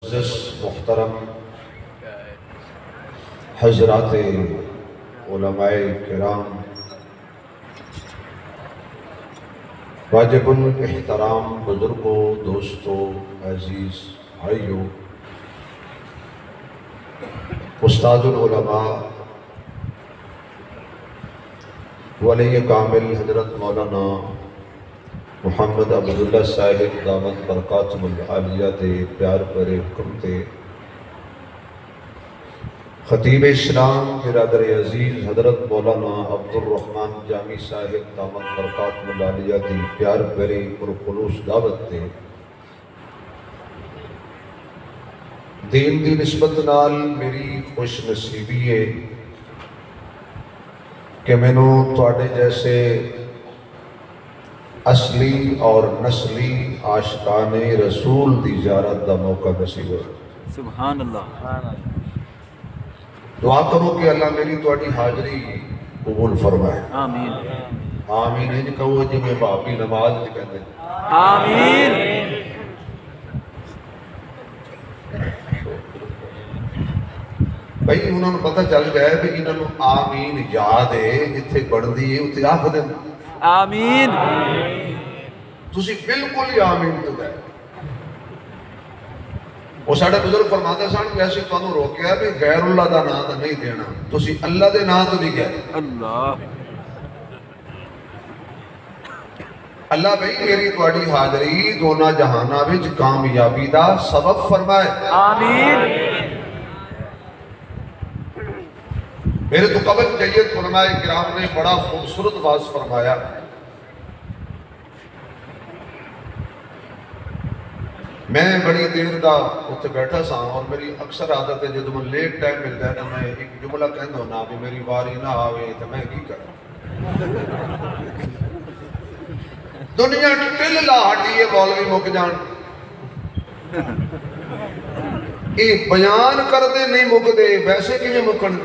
محترم حضرات علماء کرام، واجب الاحترام بزرگوں، دوستوں، عزیز بھائیوں، استاد العلماء ولی کامل حضرت مولانا محمد عبداللہ صاحب دامت برکاتہ العالیہ دے پیار برے حکم تے خطیب اسلام برادر عزیز حضرت مولانا عبدالرحمن جامی صاحب دامت برکاتہ العالیہ دے پیار برے پرخلوص دعوت تے دین دی نسبت نال میری خوش نصیبی ہے کہ میں نو تواڈے جیسے اصلی اور نسلی عاشقان رسول دی زیارت دا موقع نصیب ہو۔ سبحان اللہ۔ دعا کرو کہ اللہ میری تواڈی حاضری قبول فرمائے۔ آمین آمین انج کہو جی میں باپی نماز وچ کہندے آمین۔ بھئی انہوں نے پتہ چل گیا کہ انہوں نے آمین یاد ہے جتھے بڑھدی ہے اتنے آخ دیں آمین۔ تسی بالکل ہی آمین تو گئے۔ وہ ساڑھے بزرگ فرماتے سان کہ ایسے تو انہوں روکیا بھی غیر اللہ دا نام دا نہیں دینا، تسی اللہ دے نام تو بھی گئے۔ اللہ اللہ بھئی میری تواڈی حاضری دونوں جہاناں وچ کامیابی دا سبب فرمائے۔ آمین۔ میرے تو قبل جید علماء کرام نے بڑا خوبصورت واضح فرمایا۔ میں بڑی دیر دا اتنے بیٹھا سا اور میری اکثر عادت ہے جب میں لیٹ ٹائم ملتا ہے تو میں ایک جملہ کہندہ ہونا بھی میری واری نہ آوے تو میں کی کروں۔ دنیا ٹل لا ہٹی ہے مولوی مک جان، یہ بیان کر دے نہیں مک دے ویسے کی میں مکن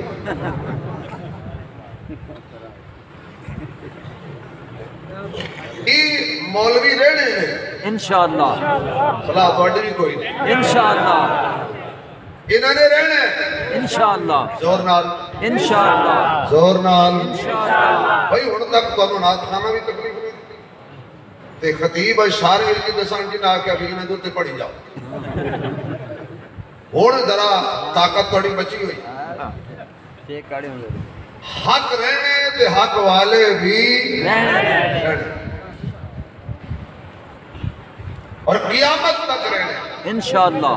یہ مولوی رہنے ہیں انشاءاللہ۔ صلاح توڑی بھی کوئی نہیں انشاءاللہ۔ انہوں نے رہنے ہیں انشاءاللہ۔ زور نال انشاءاللہ۔ زور نال انشاءاللہ۔ بھئی ہن تک تو انہوں نات خانہ بھی تکلیف نہیں تے خطیب اشارے علمی دسان جی نہ کیا بھی انہیں دوتے پڑھی جاؤ ہون ذرا طاقت توڑی بچی ہوئی۔ حق رہنے تے حق والے بھی رہنے اور قیامت تک رہنے، انشاءاللہ۔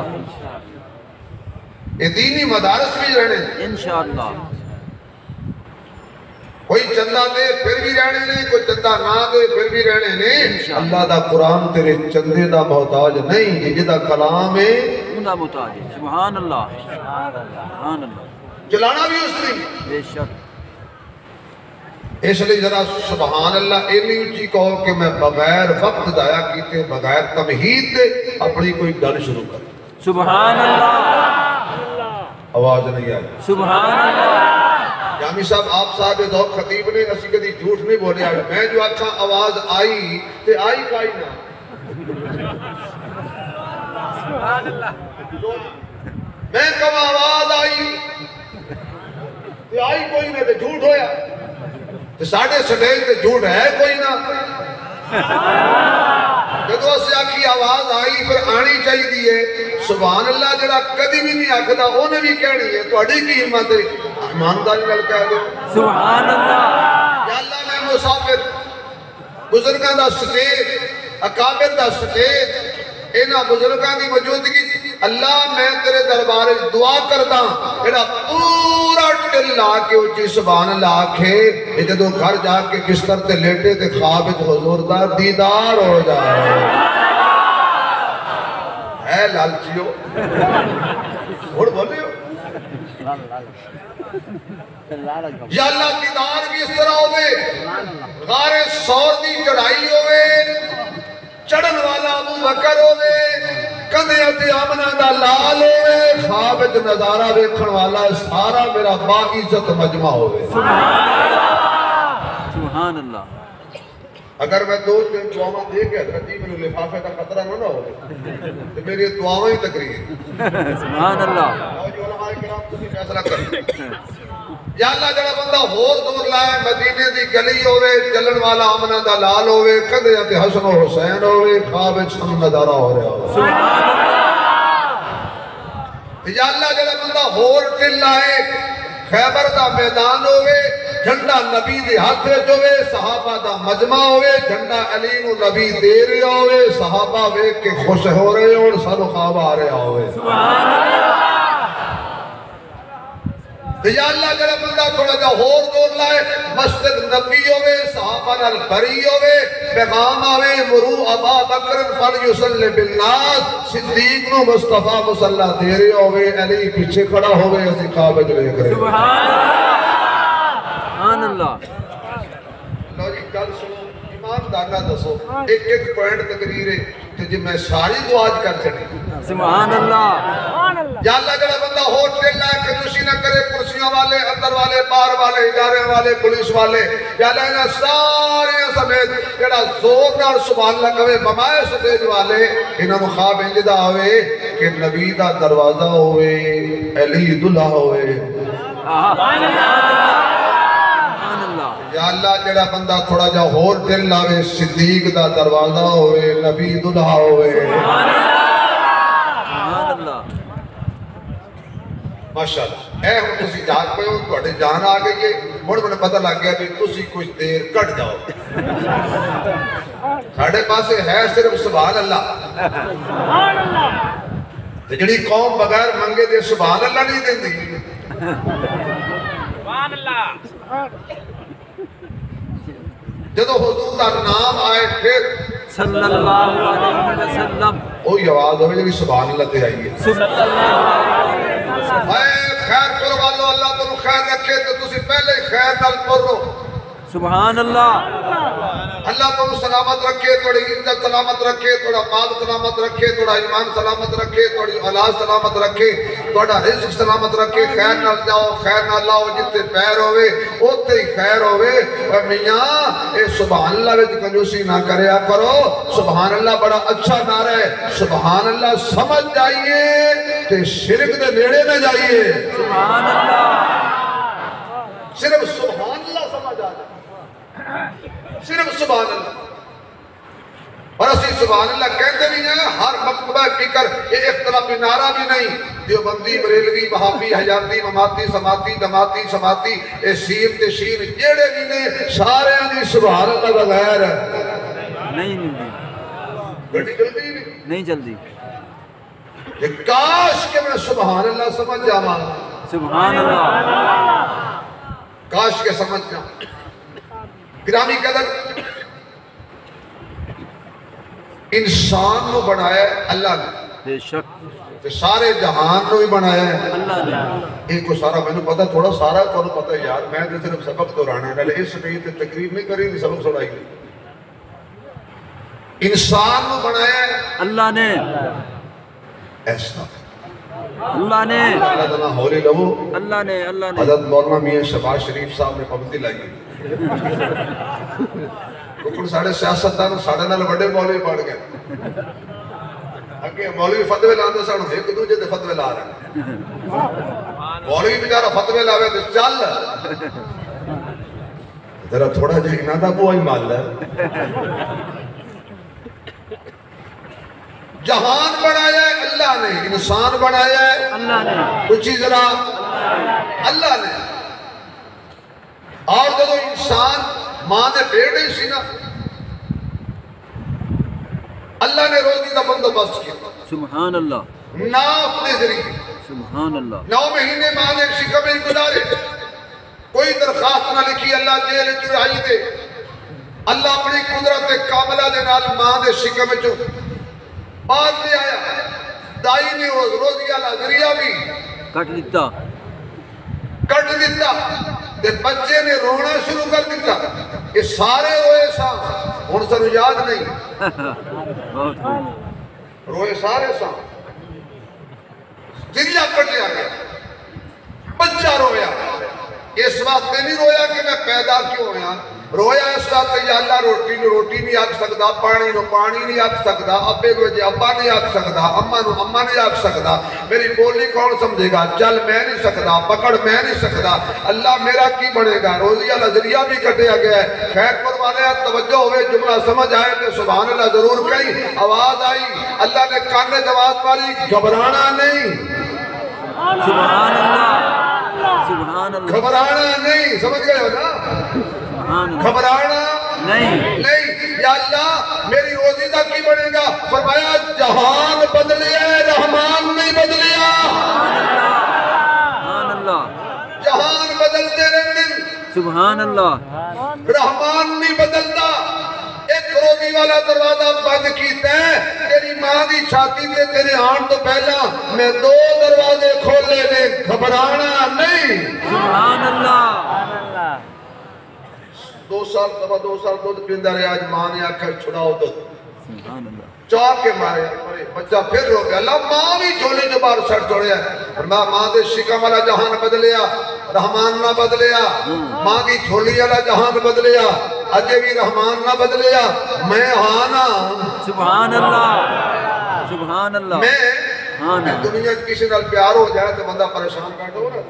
یہ دینی مدارس بھی رہنے، انشاءاللہ۔ کوئی چندہ دے پھر بھی رہنے نہیں، کوئی چندہ نہ دے پھر بھی رہنے نہیں۔ اللہ دا قرآن تیرے چندے دا محتاج نہیں، یہ جدا کلام ہے اندہ محتاج ہے۔ سبحان اللہ۔ سبحان اللہ۔ چلانا بھی اس نے بے شک۔ اس لئے ذرا سبحان اللہ اینی اچھی کہو کہ میں بغیر وقت دایا کیتے بغیر تمہید دے اپنی کوئی گل شروع کر۔ سبحان اللہ۔ آواز نہیں آئی۔ سبحان اللہ۔ جامی صاحب آپ صاحب دور خطیب نے اسی کدی جھوٹ نہیں بولے آئے میں جو اچھا آواز آئی تے آئی کائی نہ میں کم آواز آئی تے آئی کوئی نہ تے جھوٹ ہویا تے ساڑھے سٹیج تے جھوٹ ہے کوئی نہ جدو سے آکھی آواز آئی پھر آنی چاہی دیئے سبحان اللہ جڑا کدی بھی نہیں آکھدا انہیں بھی کہنی ہے تو اڑی کی ہمت ہے ایمانداری نال کہہ دو سبحان اللہ۔ یا اللہ میں مسافر بزرگاں دا سٹیج اکابر دا سٹیج اینا بزرگاں دی موجودگی اللہ میں تیرے دربارے دعا کرداں اینا پورا ٹل آکے اچھی سبحان اللہ آکھے یہ جدو گھر جا کے بستر تے لیٹے تے خوابت حضور دا دیدار ہو جائے ہے لالچیو اور بولے ہو یا اللہ دیدار بھی اس طرح ہوئے غار سور دی چڑھائی ہوئے چڑھن والا ابو بکر ہوئے کدھے اتی آمنہ دا لال ہوئے خوابت نظارہ ویکھن والا سارا میرا باقی عزت مجمع ہوئے سبحان اللہ۔ سبحان اللہ۔ اگر میں 2-3 دعاواں دے کے حضرت جی میرے لفافے کا خطرہ نہ ہو تو میری دعاواں ہی تقریر سبحان اللہ جو علماء کرام تسی فیصلہ کر یا اللہ جڑا بندہ ہور دور لائے مدینے دی گلی ہوئے چلن والا آمنہ دا لال ہوئے کدھے تے حسن و حسین ہوئے خواب چھن نظارہ ہو رہا ہوئے سبحان یا اللہ جڑا بندہ ہور دل لائے خیبر دا میدان ہوئے جھنڈا نبی دے ہاتھ ہوئے صحابہ دا مجمع ہوئے جھنڈا علی نو نبی دے رہا ہوئے صحابہ وے کے خوش ہو رہے اور سانو خواب آ رہا ہوئے سبحان اللہ یا اللہ جڑا بندہ تھوڑا جا ہور دور لائے مسجد نبی ہوئے صحابہ نال بری ہوئے پیغام آوے مرو ابا بکر فلیصلی بالناس صدیق نو مصطفیٰ مصلی دے رہے ہوئے علی پیچھے کھڑا ہوئے اسی قابج لے کرے سبحان اللہ لو جی کل سنو ایمان دانا دسو ایک پوائنٹ تقریر ہے کہ جی میں ساری دعاج کر چڑی سبحان اللہ یا اللہ جڑا بندہ ہوٹ کے لائے کنوشی نہ کرے کرسیوں والے اندر والے باہر والے ادارے والے پولیس والے یا اللہ انہاں سارے سمیت جڑا زور نال سبحان اللہ کہے بمائے سٹیج والے انہاں مخواب انجدہ ہوئے کہ نبی دا دروازہ ہوئے علی دلہ ہوئے سبحان اللہ یا اللہ جڑا بندہ تھوڑا جا ہور دل لاوے صدیق دا دروازہ ہوئے نبی دلہ ہوئے سبحان اللہ ماشاءاللہ اے ہم تسی جان پہ ہو توڑے جان آگے یہ مجھے پتہ لگ گیا بھی تسی کچھ دیر کٹ جاؤ ساڑھے پاسے ہے صرف سبحان اللہ جڑی قوم بغیر منگے دے سبحان اللہ نہیں دیں دی سبحان اللہ جدو حضور کا نام آئے پھر صلی اللہ علیہ وسلم وہی آواز ہوئے جب سبحان اللہ تے آئیے صلی اللہ علیہ وسلم اے خیر کرو والو اللہ تنو خیر رکھے تو تسی پہلے خیر نال پڑھو سبحان اللہ اللہ تنو سلامت رکھے توڑی عزت سلامت رکھے توڑا مال سلامت رکھے توڑا ایمان سلامت رکھے توڑی اولاد سلامت رکھے توڑا رزق سلامت رکھے خیر نال جاؤ خیر نال لاؤ جتے پیر ہوئے اوتے ہی خیر ہوئے اور میاں اے سبحان اللہ وچ کنجوسی نہ کریا کرو سبحان اللہ بڑا اچھا نعرہ ہے سبحان اللہ سمجھ جائیے تے شرک دے نیڑے نہ جائیے سبحان اللہ صرف سبحان اللہ سمجھ آ جائے صرف سبحان اللہ اور اسی سبحان اللہ کہتے بھی ہیں ہر مکتبہ فکر یہ اختلافی نعرہ بھی نہیں دیوبندی بریلوی وہابی حجاتی مماتی سماتی دماتی سماتی اے سین تے شین جیڑے بھی نے سارے آنی سبحان اللہ بغیر نہیں گھٹی جلدی بھی نہیں جلدی یہ کاش کہ میں سبحان اللہ سمجھ جاواں سبحان اللہ کاش کے سمجھ جاؤں گرامی قدر انسان نو بنایا ہے اللہ نے بے شک تے سارے جہان نو ہی بنایا ہے اللہ نے ایک کو سارا میں نے پتا تھوڑا سارا تو پتا ہے یار میں تو صرف سبق دہرانا ہے اس سٹیج تے تقریر نہیں کری نہیں سبق سنائی انسان نو بنایا ہے اللہ نے ایسا اللہ نے اللہ تعالیٰ ہولی لہو اللہ نے حضرت مولانا میاں شہباز شریف صاحب نے پابندی لائی کیونکہ ساڑھے سیاستدان ساڑھے نال بڑے مولوی پڑھ گئے اگے مولوی فتوی لاندے ساڑھو ایک دوجہ دے فتوی لا رہے ہیں مولوی بیچارہ فتوی لاوے تو چل ذرا تھوڑا جہی نہ تھا وہ ہی مال ہے جہان بنایا ہے اللہ نے انسان بنایا ہے اللہ نے کچھ ذرا اللہ نے اور جب انسان ماں نے بیٹے سی نا اللہ نے روزی کا بندوبست کیا سبحان اللہ ناف کے ذریعے سبحان اللہ 9 مہینے ماں نے شکم میں گزارے کوئی درخواست نہ لکھی اللہ جیل چڑھائی دے اللہ اپنی قدرت کاملہ دے نال ماں نے شکم میں چو بعد لے آیا دائی نے روزی اللہ ذریعہ بھی کٹ دیتا تے بچے نے رونا شروع کر دیتا یہ سارے روئے ساں ان سے یاد نہیں بہت خوب روئے سارے ساں ذریعہ کٹ لیا گیا بچہ رویا اس وقت نہیں رویا کہ میں پیدا کیوں ہویا رویا اس وقت یا اللہ روٹی نو روٹی نہیں آکھ سکدا، پانی نو پانی نہیں آکھ سکدا، ابے نو جے ابا نہیں آکھ سکدا، اما نو اما نہیں آکھ سکدا، میری بولی کون سمجھے گا، چل میں نہیں سکدا، پکڑ میں نہیں سکدا، اللہ میرا کی بنے گا، روزی والا ذریعہ بھی کٹیا گیا ہے۔ خیر پر والے توجہ ہوئے، جملہ سمجھ آئے تو سبحان اللہ ضرور کہیں۔ آواز آئی، اللہ نے کانے جواز پالی، گھبرانا نہیں، سبحان اللہ، سبحان اللہ، گھبرانا نہیں، سمجھ گئے ہو نا، گھبرانا نہیں، یا اللہ میری روزی دا کی بنے گا، فرمایا جہان بدلیا ہے، رحمان نہیں بدلیا، سبحان اللہ، جہان بدلتے رہتے، سبحان اللہ، رحمان نہیں بدلتا۔ ایک روزی والا دروازہ بند کیتا ہے، تیری ماں دی چھاتی تے تیرے آن تو پہلا میں 2 دروازے کھولے نے، گھبرانا نہیں، سبحان اللہ، 2 سال دودھ پیندا رہے، آج ماں نے آکھا چھڑاؤ دودھ، سبحان اللہ، چاہ کے مارے بچہ پھر رو گیا، اللہ ماں بھی جھولے جو بار سڑ چھوڑیا ہے، فرمایا ماں دے شکم والا جہان بدلیا، رحمان نہ بدلیا، ماں دی جھولی والا جہان بدلیا، اجے بھی رحمان نہ بدلیا، میں آنا، سبحان اللہ، سبحان اللہ، میں دنیا کسی نال پیار ہو جائے تو بندہ پریشان کر دو نا،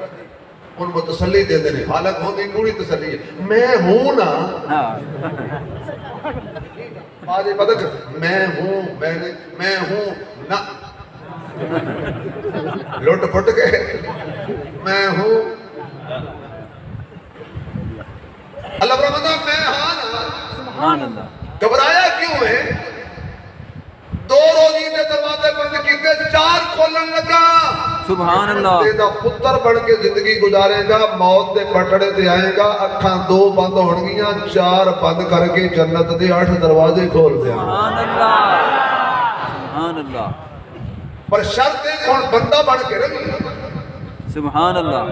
ان کو تسلی دے دینے، حالت ہوندی پوری تسلی ہے، میں ہوں نا، آج پتہ کر میں ہوں، میں ہوں نا، لوٹ پھٹ گئے، میں ہوں، اللہ فرماتا میں ہاں نا، سبحان اللہ، گھبرایا کیوں ہے؟ 2 روزی دے دروازے بند کیتے، 4 کھولن لگا، سبحان اللہ، تیرا پتر بن کے زندگی گزارے گا، موت دے پٹڑے تے آئے گا، اکھاں 2 بند ہونگیاں، 4 بند کر کے جنت دے 8 دروازے کھول دے، سبحان اللہ، سبحان اللہ، پر شرط ہے کون بندہ بن کے رہی، سبحان اللہ،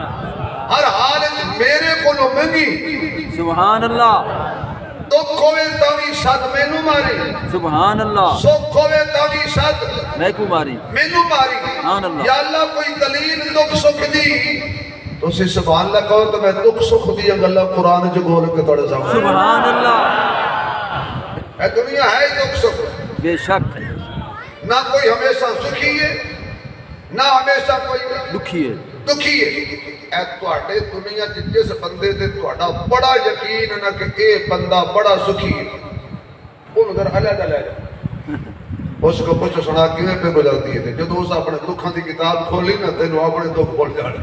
ہر حال میرے کو نو منگی، سبحان اللہ، دکھ ہوئے تاوی شد مینو ماری، سبحان اللہ، سکھ ہوئے تاوی شد میں کو ماری، مینو ماری، سبحان اللہ، یا اللہ کوئی دلیل دکھ سکھ دی تو اسی سبحان اللہ کہو تو میں دکھ سکھ دی اللہ قرآن جو گھول کے توڑے سامنے، سبحان اللہ، اے دنیا ہے ہی دکھ سکھ، بے شک نہ کوئی ہمیشہ سکھی ہے نہ ہمیشہ کوئی دکھی ہے، دکھی ہے، اے توڑے دنیا جس بندے دے توڑا بڑا یقین نہ کہ اے بندہ بڑا سکھی ہے، وہ نظر علیحدہ لے جائے، اس کو کچھ سنا کیویں پہ گزرتی ہے، جب اس اپنے دکھاں دی کتاب کھولی نہ تینوں اپنے دکھ بول جانے،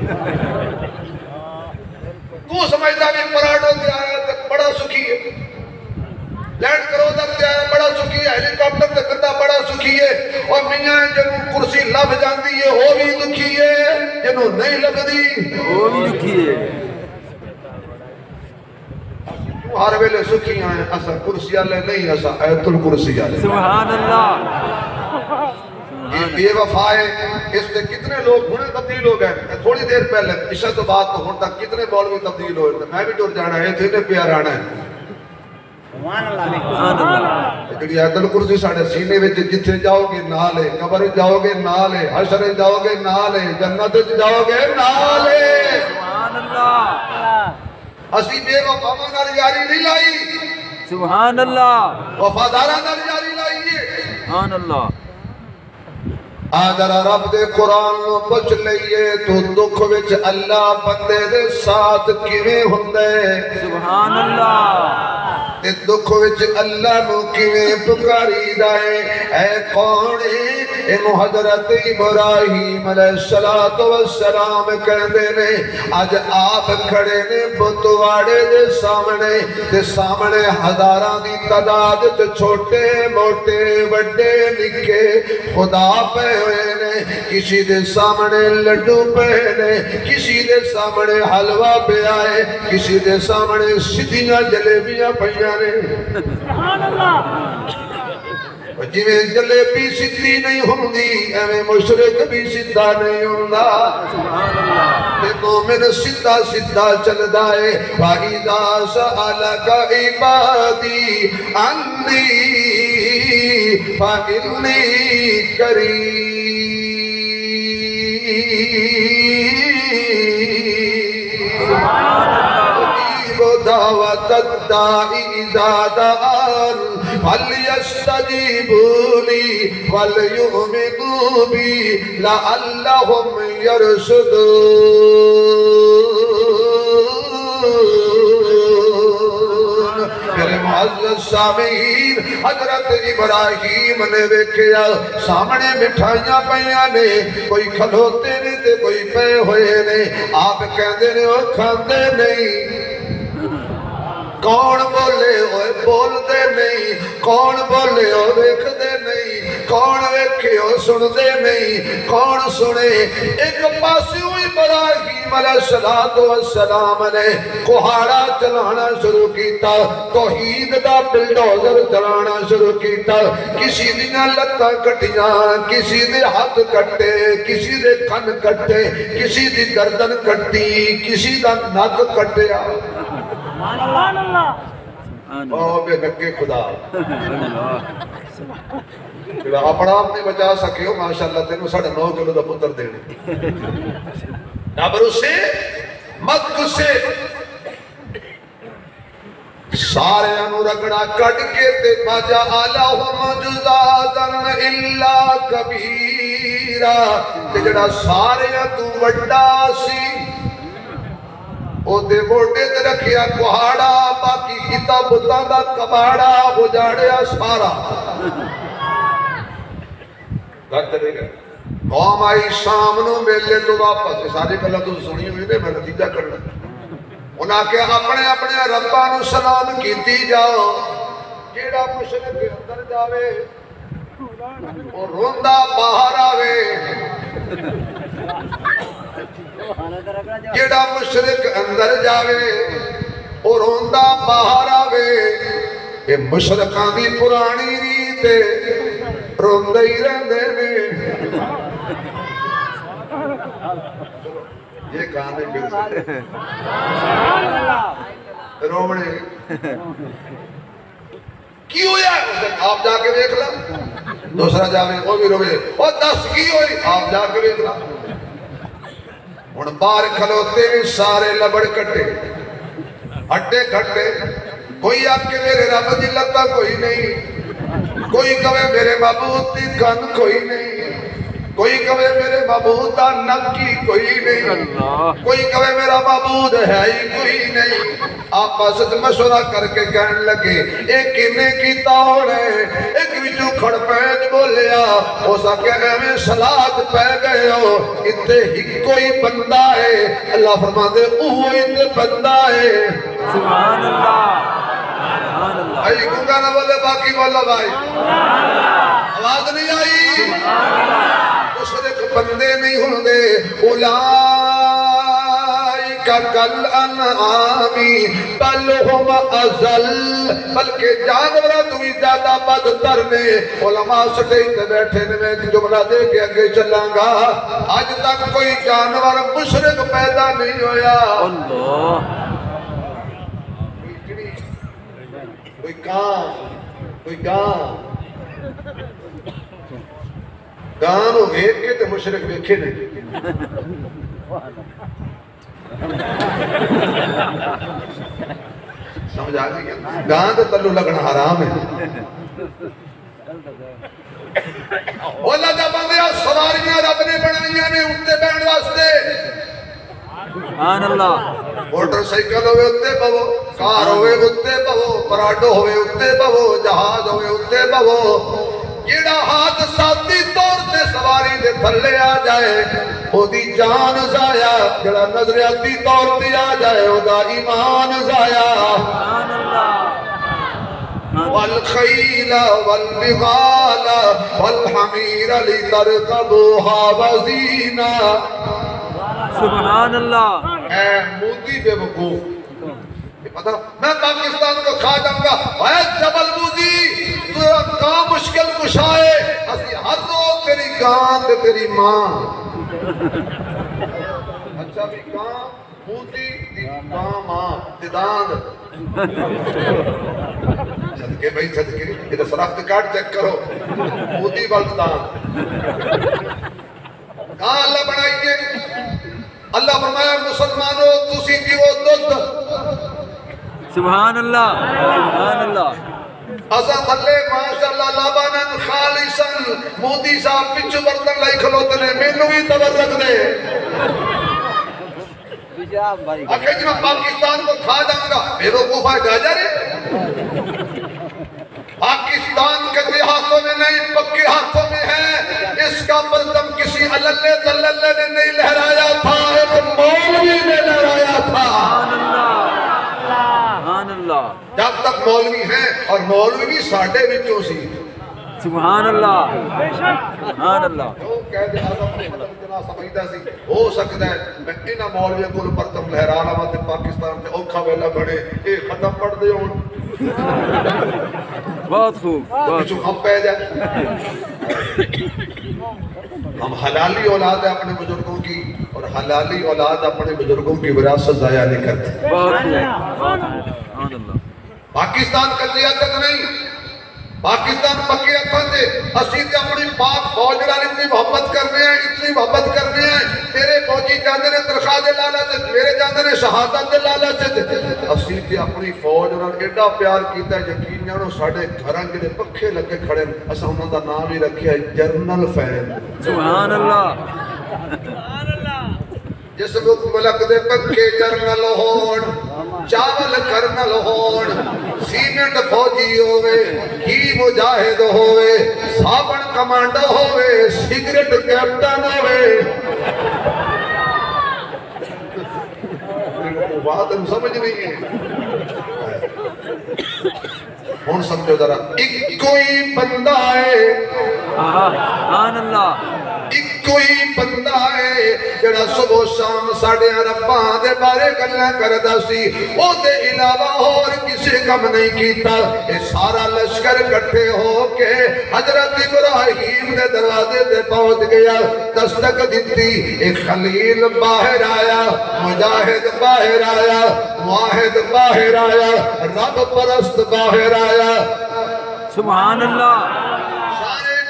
تو سمجھتا بھی پراڈو تے آیا تے بڑا سکھی ہے، لینڈ کرودر تے آیا بڑا سکھی ہے، ہیلی کاپٹر تے کرتا بڑا سکھی ہے، اور میاں جنہوں کرسی لب جاندی ہے وہ بھی دکھی ہے، جنہوں نہیں لگ دی وہ بھی دکھی ہے، ہر ویلے سکھی آئیں، اسا کرسی آلے نہیں، اسا ایت الکرسی آلے، سبحان اللہ، یہ بے وفا ہے، اس سے کتنے لوگ ہونے تبدیل ہو گئے، تھوڑی دیر پہلے عشاء تو بات تو ہون تک کتنے مولوی تبدیل ہوئے، میں بھی ٹور جانا ہے، تھے پیار آنا ہے، سبحان اللہ، جڑی ایت الکرسی ساڑھے سینے وچ جتھے جاؤ گے نالے، قبر جاؤ گے نالے، حشر جاؤ گے نالے، جنت جاؤ گے نالے، سبحان اللہ، اسی بے وفاواں نال یاری نہیں لائی، سبحان اللہ، وفاداراں نال یاری لائیے، سبحان اللہ، اگر رب دے قرآن نو پوچھ لئیے تو دکھ وچ اللہ بندے دے ساتھ کیویں ہندے، سبحان اللہ، تے دکھ وچ اللہ نو کیویں پکاری دائے، اے کونے انو حضرت ابراہیم علیہ السلام کہندے نے، آج آپ کھڑے نے بتواڑے دے سامنے، تے سامنے ہزاراں دی تعداد تے چھوٹے موٹے وڈے نکے خدا پہ ہوئے نے، کسی دے سامنے لڈو پہ نے، کسی دے سامنے حلوہ پہ آئے، کسی دے سامنے سدھیاں جلیبیاں پہیاں نے، سبحان اللہ، جویں جلیبی سدھی نہیں ہوندی ایویں مشرک بھی سدھا نہیں ہوندا، سبحان اللہ، تے مومن سدھا سدھا چلدا ہے، فَإِذَا سَأَلَكَ عِبَادِي عَنِّي فَإِنِّي قَرِيبٌ أُجِيبُ دَعْوَةَ الداعي إذا دعان فليستجيبوا لي وليؤمنوا بي لعلهم يرشدون۔ میرے معزز سامعین، حضرت ابراہیم نے ویکھیا سامنے مٹھائیاں پیاں نے، کوئی کھلوتے نے تے کوئی پے ہوئے نے، آپ کہندے نے وہ کھاندے نہیں۔ کون بولے ہوئے بول دے نہیں، کون بولے ہو ویکھ دے نہیں، کون ویکھے ہو سن دے نہیں، کون سنے۔ ایک پاسی ہوئی ابراہیم علیہ السلام نے کوہاڑا چلانا شروع کیتا، توحید دا بلڈوزر چلانا شروع کیتا، کسی دیاں لتاں کٹیاں، کسی دے ہاتھ کٹے، کسی دے کن کٹے، کسی دی گردن کٹی، کسی دا نک کٹیا۔ سبحان اللہ اوہ بے نکے خدا اپنا آپ نے بچا سکے ہو، ماشاءاللہ تینوں 9.5 کلو دا پتر دینے۔ نبر اسے مت گسے، سارے انو رگڑا کٹ کے تے باجا آلہم جزادن الا کبیرہ، تے جڑا سارے تو وڈا سی او دے موٹے تے رکھیا کوہاڑا، باقی کتاب دا کباڑا اجاڑیا سارا۔ گھر دے گا قوم آئی شام نو میلے تو واپس، ساری گلا تو سنی ہوئی نے، میں نتیجہ کرنا۔ انہاں کہ اپنے اپنے رباں نو سلام کیتی جاؤ، جیڑا مشرک اندر جاوے اور روندا باہر آوے، جیڑا مشرک اندر جاوے اور روندہ باہر آوے، یہ مشرکاں دی پرانی ریت روندہ ہی رہندے نے۔ یہ گانے مل سکتے رومنے کی ہویا ہے؟ آپ جا کے دیکھ لا، دوسرا جاوے وہ بھی روے، وہ 10 کی ہوئی، آپ جا کے دیکھ لا۔ ان بار کھلوتے بھی سارے لبڑ کٹے ہٹے کھٹے، کوئی آپ کے میرے رب دی لتا کوئی نہیں، کوئی کہے میرے معبود دی کن کوئی نہیں، کوئی کہے میرے معبود دا نکی کوئی نہیں، کوئی کہے میرا معبود ہے ہی کوئی نہیں۔ آپ پاسد مشورہ کر کے کہنے لگے ایک انہیں کی تاؤڑ ہے، ایک ویچو کھڑ پینچ بولیا، ہو سکے میں سلاد پہ گئے ہو، اتنے ہی کوئی بندہ ہے۔ اللہ فرما دے اوہ اتنے بندہ ہے۔ سبحان اللہ سبحان اللہ۔ آئی گنگا نہ بولے باقی بولا بھائی، آواز نہیں آئی؟ مشرک بندے نہیں ہوں دے، اولائکا کل انعامی بل ہم ازل، بلکہ جانورہ تمہیں زیادہ بدتر نے۔ علماء سٹے ہی بیٹھے نے، میں جملہ دے کے آگے چلاں گا، آج تک کوئی جانور مشرک پیدا نہیں ہویا۔ اللہ کوئی کام، کوئی گاں گانو ویک کے تے مشرک ویکھے نہیں۔ سمجھ آگئی ہے؟ گاں تے تلو لگنا حرام ہے۔ اللہ دا بندیا سواریاں رب نے بنائیاں نے اتے بہن واسطے۔ سبحان اللہ۔ موٹر سائیکل ہوئے اتے پہو، کار ہوئے اتے پہو، پراڈو ہوئے اتے پہو، جہاز ہوئے اتے پہو۔ جیڑا ہاتھ ساتھی طور سے سواری دے تھلے آ جائے او دی جان ضائع، جیڑا نظریاتی طور پہ آ جائے او دا ایمان ضائع۔ سبحان اللہ۔ والخیل والبغال والحمیر لترکبوها وزینا۔ سبحان اللہ۔ اے مودی بے وقوف، پتا میں پاکستان کو کھا جاؤں گا، اے جبل مودی تیرا کام مشکل کشائے، اسی ہر روز تیری کان تے تیری ماں۔ اچھا بھی کام مودی دی کام ماں تداند صدقے بھائی صدقے، یہ تو سراخت کارڈ چیک کرو، مودی والدان کہاں اللہ بنائیے؟ اللہ فرمایا مسلمانوں تسی دیو دودھ، سبحان اللہ سبحان اللہ اسا تھلے ماشاءاللہ لبنن خالصن مودی صاحب پچھو برتن لائی کھلوتے نے مینوں بھی تبرک دے آخر جی میں پاکستان کو کھا جاؤں گا بے وقوف ہے گا جا رہے پاکستان کسی ہاتھوں میں نہیں پکے ہاتھوں میں ہے اس کا پرچم کسی اللہ دللہ نے نہیں لہرایا تھا ایک مولوی نے لہرایا تھا سبحان اللہ جب تک مولوی ہیں اور مولوی بھی ساڑھے بچوں سی سبحان اللہ سبحان اللہ جو کہہ دے آدم نے مطلب اتنا سمجھتا سی ہو سکتا ہے میں انہا مولوی کو پرچم لہرا لما تھے پاکستان کے اوکھا ویلا بڑے اے ختم پڑھ دے ہون بہت خوب بچوں ہم پہ جائے ہم حلالی اولاد ہے اپنے بزرگوں کی اور حلالی اولاد اپنے بزرگوں کی وراثت ضائع نہیں کرتے بہت خوب سبحان اللہ پاکستان کلی تک نہیں پاکستان پکے اتھاں سے اسی تے اپنی پاک فوج نال اتنی محبت کرنے ہیں اتنی محبت کرنے ہیں تیرے فوجی جاندے نے تنخواہ دے لالچ میرے جاندے نے شہادت دے لالچ اسی تے اپنی فوج نال ایڈا پیار کیتا ہے یقین جانو ساڈے گھراں جڑے پکھے لگے کھڑے اساں انہاں دا نام ہی رکھیا ہے جنرل فین سبحان اللہ جس ملک دے پکے جرنل ہون چاول کرنل ہون سیمنٹ فوجی ہوئے ہی مجاہد ہوئے صابن کمانڈو ہوئے سگریٹ کیپٹن ہوئے بات ہم سمجھ نہیں ہے ہون سمجھو ذرا ایک کوئی بندہ ہے سبحان اللہ ایک کوئی بندہ ہے جڑا صبح شام ساڑھے رباں دے بارے گلہ کردہ سی او دے علاوہ اور کسی کم نہیں کیتا اے سارا لشکر کٹھے ہو کے حضرت ابراہیم دے دروازے دے پہنچ گیا دستک دیتی ایک خلیل باہر آیا مجاہد باہر آیا واحد باہر آیا رب پرست باہر آیا سبحان اللہ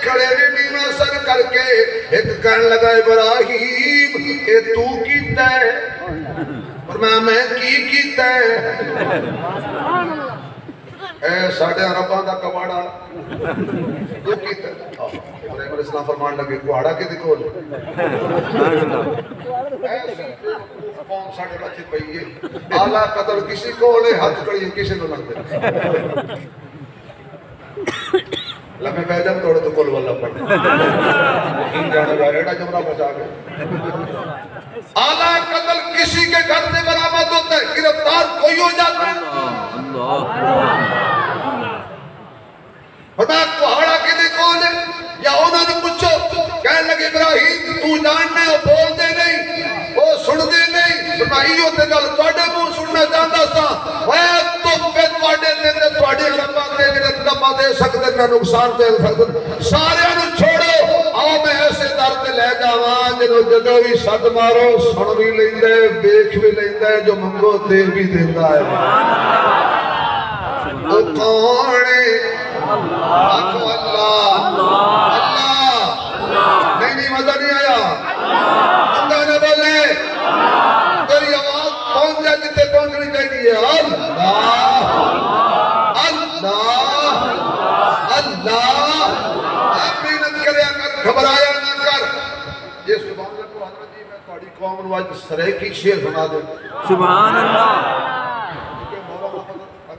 کھڑے نے نیمہ سر کر کے ایک کہنے لگا ابراہیم اے تو کیتا ہے فرمایا میں کیتا ہے اے ساڑھے عربان دا کباڑا تو کیتا ہے ابراہیم علیہ السلام فرمان لگے کوڑا کے دکھول قوم ساڑھے بچے پہیے آلہ قدر کسی کو لے ہاتھ کڑی کسی کو لگ دے لمحے بیجم توڑے تو کل واللہ پڑھنے جانے گا ریڈا جمرہ بچا گئے آلہ قتل کسی کے گھر سے برآمد ہوتا ہے گرفتار کوئی ہو جاتا ہے فرمایا کوہاڑا کے دے کون ہے یا انہوں نے پوچھو کہنے لگے ابراہیم تو جاننے ہو بول دے نہیں وہ سن دے نہیں فرمائی ہوتے گل توڑے مو سننا جاندہ سا وے تو پھر توڑے دے توڑے ربا دے ربا دے سکتے نہ نقصان دے سکتے سارے انہوں چھوڑو آؤ میں ایسے درد لے جاوان جنہوں جدو بھی صد مارو سن بھی لیندے بیکھ بھی لیندے جو منگو دے بھی دیندہ ہے وہ کونے آکو اللہ اللہ نہیں مزہ نہیں آیا منگا نہ بولے تیری آواز پہنچ جائے جتے پہنچنی چاہیے اللہ اللہ اللہ محنت کریا کر گھبرایا نہ کر یہ سبحان اللہ کو حضرت جی میں تھوڑی قوم نواز سرے کی شیر سنا دے سبحان اللہ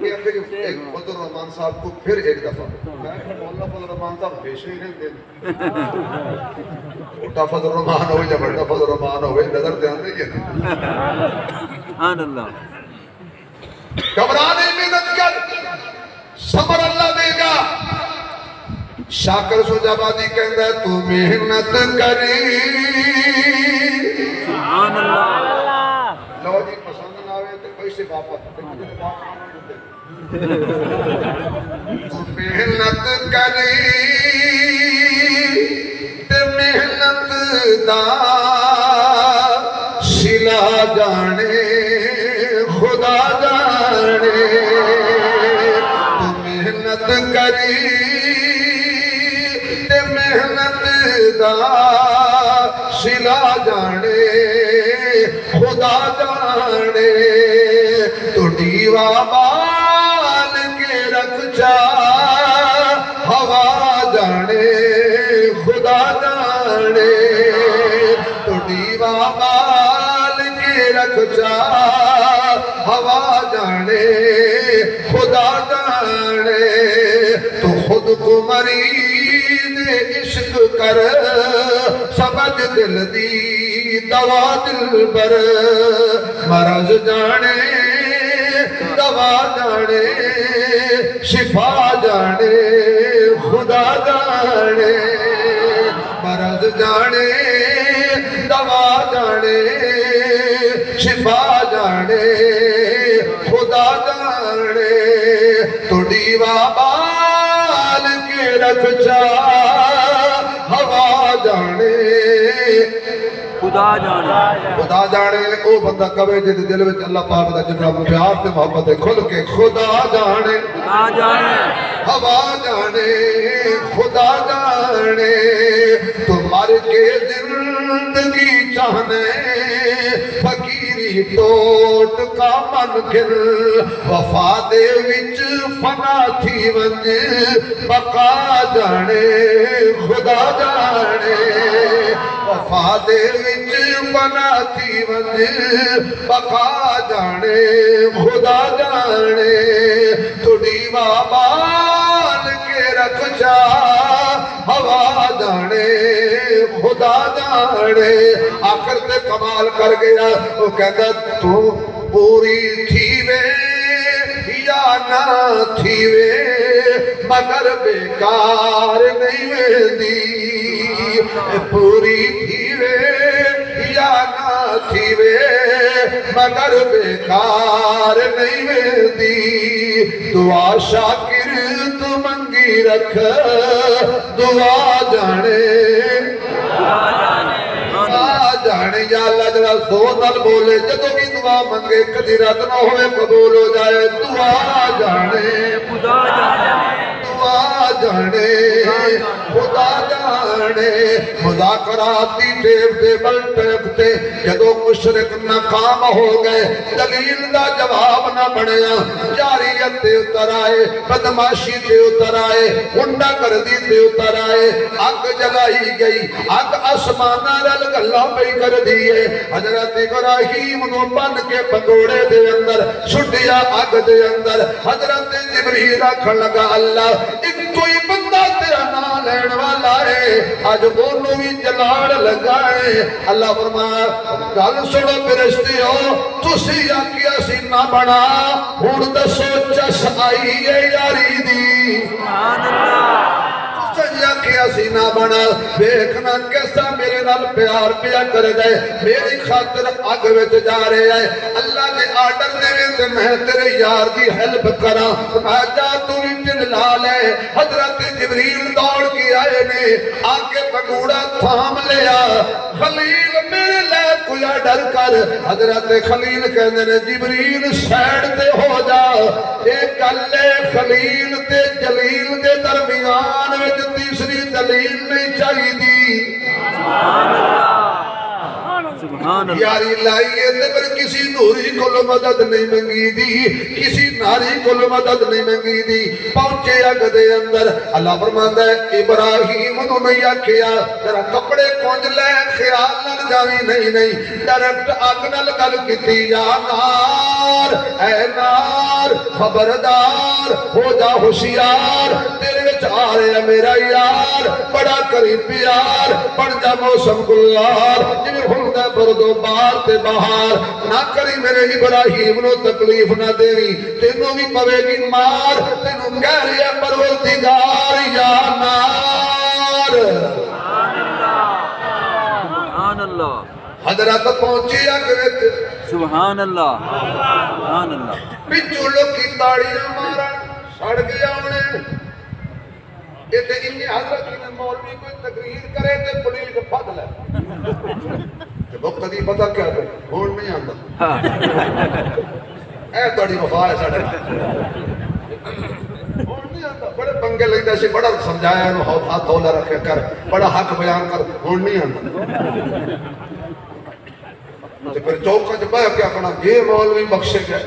ایک فضل الرحمان صاحب کو پھر ایک دفعہ میں مولانا فضل الرحمان صاحب بیشے ہی نہیں دینے اٹھا فضل الرحمان ہوئے جب اٹھا فضل الرحمان ہوئے نظر دیان دے گئے سبحان اللہ گھبرانے محنت کر صبر اللہ دے گا شاکر سجابادی کہندہ ہے تو محنت کری سبحان اللہ لو جی پسند نہ ہوئے تو کوئی سے باپت تو محنت کری تے محنت دا سلا جانے خدا جانے تو محنت کری تے محنت دا سلا جانے خدا جانے تو دیوا با بال کے رکھ جا ہوا جانے خدا جانے تو خود کو مرید عشق کر سمجھ دل دی دوا دل بر مرض جانے دوا جانے شفا جانے خدا جانے مرض جانے دوا جانے شفا جانے خدا جانے تو ڈیوا بال کے رکھ جا ہوا جانے خدا جانے خدا جانے او بندہ کبے جے دل وچ اللہ پاک دا جتنا پیار تے محبت ہے کھل کے خدا جانے خدا جانے ہوا جانے خدا جانے تمہار کے زندگی چاہنے فقیری ٹوٹ کا من کھل وفا دے وچ فنا تھی ونج بقا جانے خدا جانے وفا دے وچ فنا تھی ونج بقا جانے خدا جانے تڑی بال کے رکھ جا ہوا جانے خدا جانے آخر تے کمال کر گیا وہ کہتا تو پوری تھی وے یا نہ تھی وے مگر بیکار نہیں ویندی پوری تھی وے یا نہ تھی وے مگر بیکار نہیں ویندی دعا شاکر تو منگی رکھ دعا جانے جانے یا اللہ جلال دو نال بولے جدو بھی دعا منگے کدی رد نہ ہوئے قبول ہو جائے دعا جانے خدا جانے دعا جانے خدا جانے مذاکراتی ٹیپ دے بل ٹیپ تے جدو مشرک ناکام ہو گئے دلیل دا جواب نہ بنیا جاریت تے اتر آئے بدماشی تے اتر آئے انڈا کردی تے اتر آئے آگ جلائی گئی آگ آسمانہ رل گلہ پہ کر دیئے حضرت ابراہیم نو بن کے پکوڑے دے اندر چھٹیا آگ دے اندر حضرت جبریل رکھن لگا اللہ ایک کوئی بندہ تیرا نام لین والا ہے آج بولو بھی جلال لگائے اللہ فرمایا گل سنو پرشتی ہو تسی آکیا سینہ بنا ہون دسو چس آئی ہے یاری دی سبحان اللہ سجا کیا سینہ بنا دیکھنا کیسا میرے نال پیار پیا کر دے میری خاطر آگ وچ جا رہے ہیں اللہ نے آرڈر دے تے میں تیرے یار دی ہیلپ کرا میں جا تو بھی دل لا لے حضرت جبریل دوڑ کے آئے نے آ کے پگوڑا تھام لیا خلیل میرے لے کویا ڈر کر حضرت خلیل کہنے نے جبریل سیڈ تے ہو جا ایک گلے خلیل تے جلیل دے درمیان وچ تیسری دلیل نہیں چاہی دی سبحان اللہ یاری لائیے تے پر کسی نوری کل مدد نہیں منگی دی کسی ناری کل مدد نہیں منگی دی پہنچے اگ دے اندر اللہ فرماندہ ہے ابراہیم نو نہیں آکھیا تیرا کپڑے کونج لے خیال نہ جاوی نہیں ڈائریکٹ اگ نال گل کیتی یا نار اے نار خبردار ہو جا ہوشیار تیرے وچ آ رہا میرا یار بڑا قریب پیار بن جا موسم گلار جویں ہوندا بردو بار تے بہار نہ کری میرے ابراہیم نو تکلیف نہ دیوی تینوں بھی پوے گی مار تینوں کہہ رہی ہے پروردگار یا نار سبحان اللہ حضرت پہنچی اگویت سبحان اللہ سبحان اللہ پچھو لوگ کی تاڑیاں مارا سڑ گیا انہیں یہ تے انہیں حضرت کی مولوی کوئی تقریر کرے تے پولیس پھد لے وہ قدی پتہ کیا دے ہون نہیں آندا اے تاڑی وفا ہے ساڑے ہون نہیں آندا بڑے پنگے لگتا سے بڑا سمجھایا انہوں ہاتھ ہولا رکھے کر بڑا حق بیان کر ہون نہیں آندا پھر چوکا جب ہے کیا کہنا یہ مولوی بخشے گئے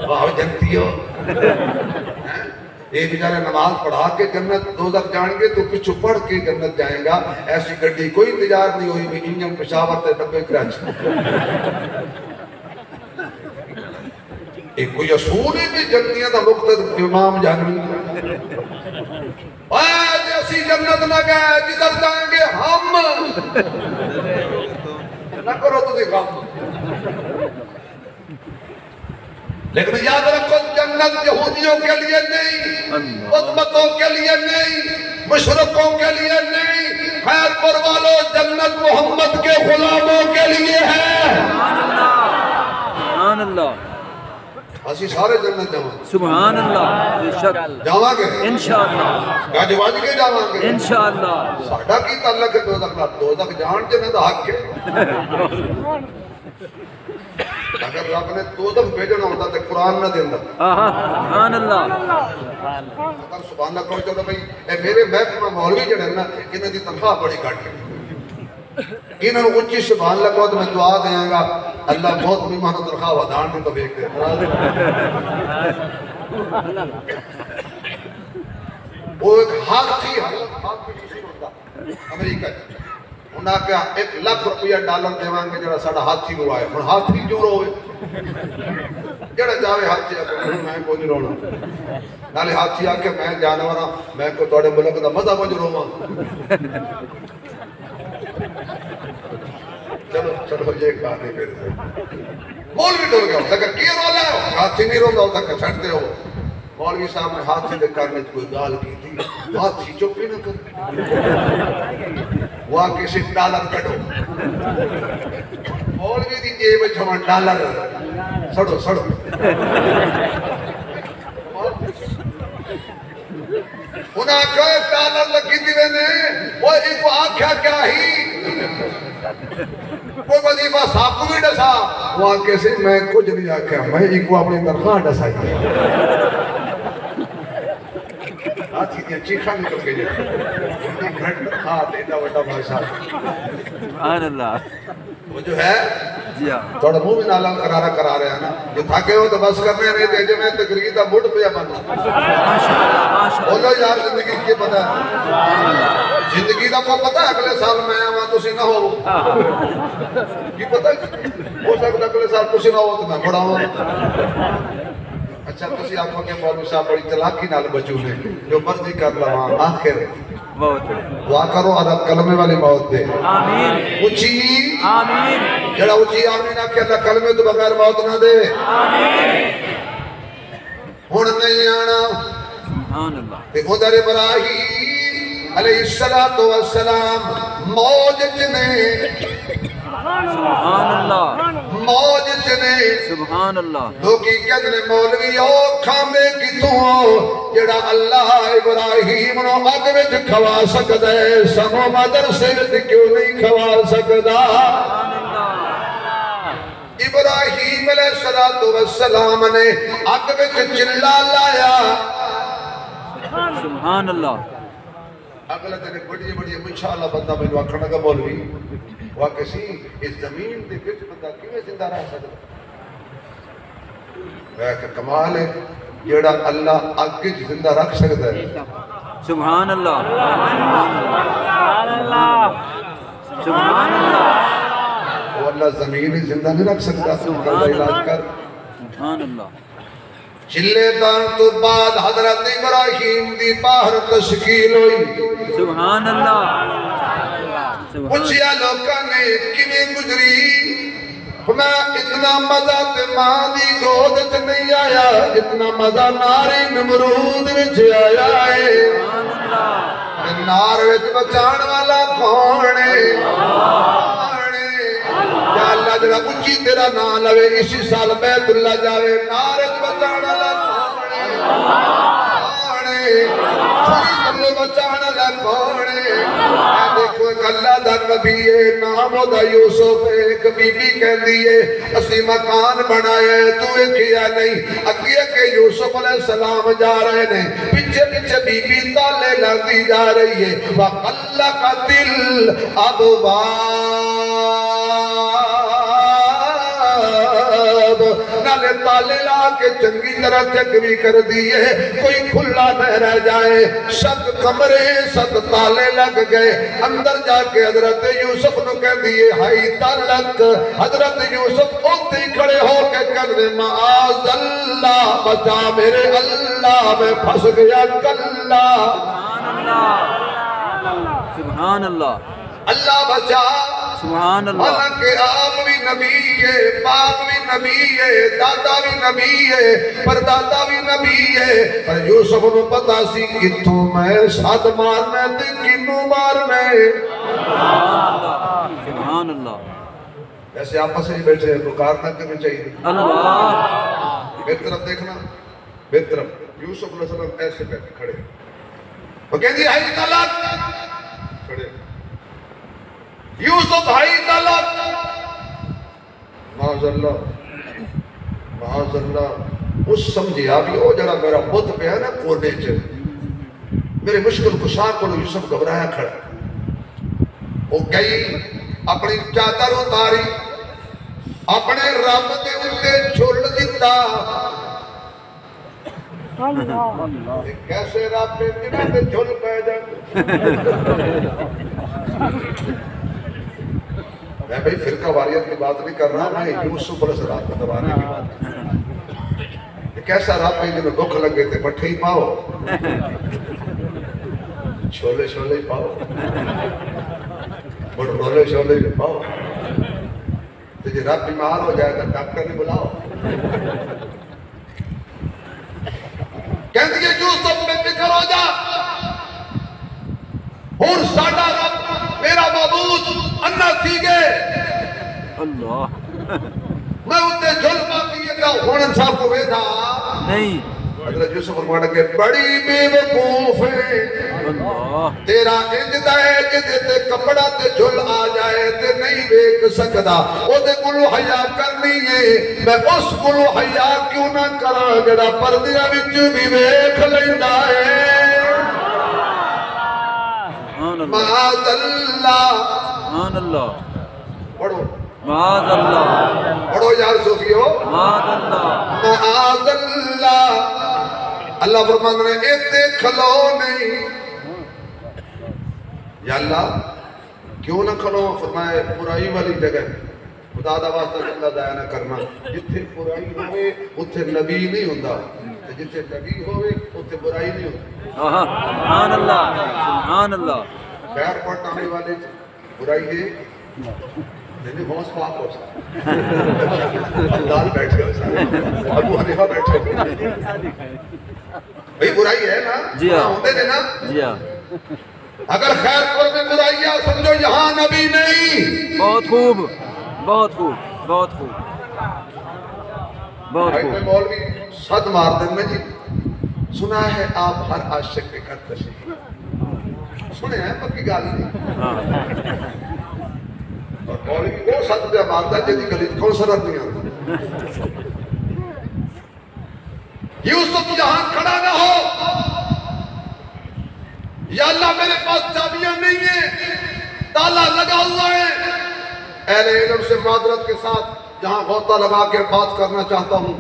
واہ جنتی ہو ایک بیچارے نماز پڑھا کے جنت دوزخ جائیں گے تو پچھو پڑھ کے جنت جائیں گا. ایسی گڈی کوئی انتظار نہیں ہوئی بھی انجن پشاور تے ڈبے کراچی. ایک کوئی اصول ہی بھی جنتیاں دا مقتد امام جہنمی. ایسی جنت نہ گئے جدھر جائیں گے ہم. نہ کرو تو دیکھا. لیکن یاد رکھو جنت یہودیوں کے لیے نہیں, امتوں کے لیے نہیں, مشرکوں کے لیے نہیں, خیر پر والوں جنت محمد کے غلاموں کے لیے ہے. سبحان اللہ. اسی سارے جنت جاؤں. سبحان اللہ. بے شک جاؤں گے انشاءاللہ. گاجواج کے جاؤں گے انشاءاللہ. ساڑھا کی تعلق ہے دوزخ نہ. دوزخ جان جنت حق ہے. اگر رب نے دوزخ بھیجنا ہوتا تو قرآن نہ دیندہ. سبحان اللہ. اگر سبحان اللہ کہو چلو بھئی اے میرے محکمہ مولوی جڑے نا انہیں دی تنخواہ بڑی کٹ ہے. انہوں نے اچھی سبحان اللہ کہو تو میں دعا دیں گا اللہ بہت بھی مہنہ تنخواہ ودان میں تو بیک دے. وہ ایک حق تھی امریکہ انہاں کہا 1,00,000 ڈالر دیوان کے جڑا ساڑھا ہاتھی کو آئے. اور ہاتھی جو روئے جڑا جاوے ہاتھی آکے میں کوئی نہیں رونا. نالے ہاتھی آکے میں جانورا میں کو توڑے ملک دا مزہ مجھ روما. چلو یہ کہانے پہ دے مولوی ڈول گیا ہوتا کہ کی رو لے ہو. ہاتھی نہیں رو گیا ہوتا کہ چھڑتے ہو. مولوی صاحب نے ہاتھی دے کرنے کوئی گال کی تھی. ہاتھی چپی نہ کر وہ آکے صرف ڈالر کٹو. مولوی دی جیب چھوان ڈالر سڑو سڑو. انہاں کہے ڈالر لگی دیوے نے وہ ایک وہ آکھا کیا ہی کوئی وظیفہ صاحب کو بھی ڈسا. وہ آکے سے میں کچھ نہیں آکھا میں ایک وہ اپنی درخواہ ڈسائی. ہاتھی دیا چیخا نکل کے جائے گھنٹ ہاتھ ایڈا وڈا بھاشا. سبحان اللہ. وہ جو ہے جی ہاں تھوڑا منہ میں نالا کرارا کرا رہے ہیں نا. جو تھاکے ہو تو بس کرنے نہیں دے جو میں تقریر دا مڈ پہ بنا. بولو یار زندگی کی پتہ ہے زندگی دا کو پتہ ہے اگلے سال میں آواں تسی نہ ہو. کی پتہ ہے ہو سکتا اگلے سال تسی نہ ہو تو میں بڑا ہوں. اچھا تسی آنکھوں کے مولوی صاحب بڑی چلاکی نال بچو نے جو مرضی کر لواں آخر دعا کرو عرب کلمے والی موت دے. آمین. اچھی آمین. جڑا اچھی آمین آکھے اللہ کلمے تو بغیر موت نہ دے. آمین. ہن نہیں آنا. سبحان اللہ. دیکھو در ابراہیم علیہ السلام موج جنے سبحان اللہ. موج جنے سبحان اللہ. لوگی کہنے مولوی او کھامے کی تو جڑا اللہ ابراہیم نو آگ وچ کھوا سکدا ہے سمو مدرسے وچ کیوں نہیں کھوا سکدا. ابراہیم علیہ السلام نے آگ وچ چلا لایا. سبحان اللہ. اگلے دن بڑی بڑی مشاءاللہ بندہ مینوں آکھن لگا مولوی وہ کسی اس زمین دے وچ بندہ کیویں زندہ رہ سکدا. میں کہ کمال ہے جیڑا اللہ اگ وچ زندہ رکھ سکدا ہے. سبحان اللہ. سبحان اللہ. سبحان اللہ. وہ اللہ زمین وچ زندہ نہیں رکھ سکتا. اللہ علاج کر. سبحان اللہ. چلے دان تو بعد حضرت ابراہیم دی باہر تشکیل ہوئی. سبحان اللہ. پوچھیا لوکاں نے کیویں گزری. میں اتنا مزہ تے ماں دی گود وچ نہیں آیا اتنا مزہ ناری نمرود وچ آیا ہے. نار وچ بچان والا کون ہے؟ یا اللہ جڑا اچھی تیرا نام لوے اسی سال بیت اللہ جاوے. نار وچ بچان والا کون ہے؟ چھری تلے بچان والا کون ہے؟ دیکھو ایک اللہ دا نبی ہے نام دا یوسف. ایک بی بی کہندی ہے اسی مکان بنایا ہے تو کیا نہیں. اگے کہ یوسف علیہ السلام جا رہے نے پیچھے پیچھے بی بی تالے لگتی جا رہی ہے. وَقَلَّقَتِ الْأَبْوَابُ. نہ نے تالے لا کے چنگی طرح چکری کر دیے، کوئی کھلا نہ رہ جائے، 7 کمرے 7 تالے لگ گئے۔ اندر جا کے حضرت یوسف نو کہہ دیے ہائی تلک، حضرت یوسف اوتے ہی کھڑے ہو کے کہنے معاذ اللہ، بچا میرے اللہ، میں پھنس گیا کلا۔ سبحان اللہ، اللہ بچا۔ سبحان اللہ۔ حالانکہ آپ بھی نبی ہے، باپ بھی نبی ہے، دادا بھی نبی ہے، پردادا بھی نبی ہے، پر یوسف نو پتا سی کتوں میں ساتھ مارنا تے کنوں مارنا ہے۔ سبحان اللہ۔ ایسے آپس میں بیٹھے ہیں، پکار نہ کرنا چاہیے۔ اللہ، میری طرف دیکھنا، میری طرف۔ یوسف علیہ السلام ایسے بیٹھے کھڑے، وہ کہہ دی ہائی طلاق، کھڑے یوسف ہائی طلاق، معاذ اللہ معاذ اللہ۔ اس سمجھے آبی او جڑا میرا بت پہ ہے نا کونے چ، میرے مشکل کشا کو یوسف گھبرایا کھڑا۔ وہ گئی اپنی چادر اتاری، اپنے رب دے اُتے جھل دیتا۔ کیسے رب دے جنہاں تے جھل پہ جائے۔ میں بھئی فرقہ واریت کی بات نہیں کر رہا، میں یوسف علیہ السلام کو دبانے کی بات کر رہا۔ ایک ایسا رب ہے جنہوں دکھ لگے تھے پٹھے ہی پاؤ، چھولے چھولے ہی پاؤ، بڑھولے چھولے ہی پاؤ۔ تجھے رب بیمار ہو جائے تو ڈاکٹر نہیں بلاؤ۔ کہتے ہیں یوسف میں فکر ہو جا، اور ساڑھا رب میرا معبود انہ سیگے اللہ، میں اتے جھل پاتی ہے کہ ہونن صاحب کو بیٹھا نہیں، حضرت یوسف فرمایا کہ بڑی بے وقوف ہے، اللہ، تیرا انجدہ ہے جدے تے کپڑا تے جھل آ جائے تے نہیں بیک سکدا، او دے کلو حیاء کرنی ہے، میں اس کلو حیاء کیوں نہ کرا جڑا پردیاں وچ بھی بیک لیندہ ہے۔ معاذ اللہ، سبحان اللہ، پڑھو معاذ اللہ، پڑھو یار صوفیو، معاذ اللہ، معاذ اللہ۔ اللہ فرماندہ نے ایتے کھلو نہیں، یا اللہ کیوں نہ کھلو؟ فرمائے برائی والی جگہ خدا دا واسطہ اللہ ضائع نہ کرنا، جتھے برائی ہوئے اتھے نبی نہیں ہوندہ، جتھے نبی ہوئے اتھے برائی نہیں ہوندی۔ سبحان اللہ، سبحان اللہ، خیر پڑھنے والے برائی ہے لیکن ہوش پاک ہو سکتا، اللہ بیٹھ گئے، ابو حنیفہ بیٹھے بھئی برائی ہے نا، جی ہاں، ہوندے نے نا، جی ہاں، اگر خیر پر میں برائی ہے سمجھو یہاں نبی نہیں۔ بہت خوب، بہت خوب، بہت خوب، بہت بھائی خوب، میں مولوی صد ماردن میں جی سنا ہے آپ ہر عاشق کے گھر تشریف سنے ہیں، پکی گالی نہیں، ہاں، اور مولوی وہ صد پہ ماردہ جدی گلیت کون سرت نہیں آتا۔ یوسف یہاں کھڑا نہ ہو، یا اللہ میرے پاس چابیاں نہیں ہیں، تالا لگا ہوا ہے، اہل علم سے معذرت کے ساتھ جہاں غوطہ لگا کے بات کرنا چاہتا ہوں۔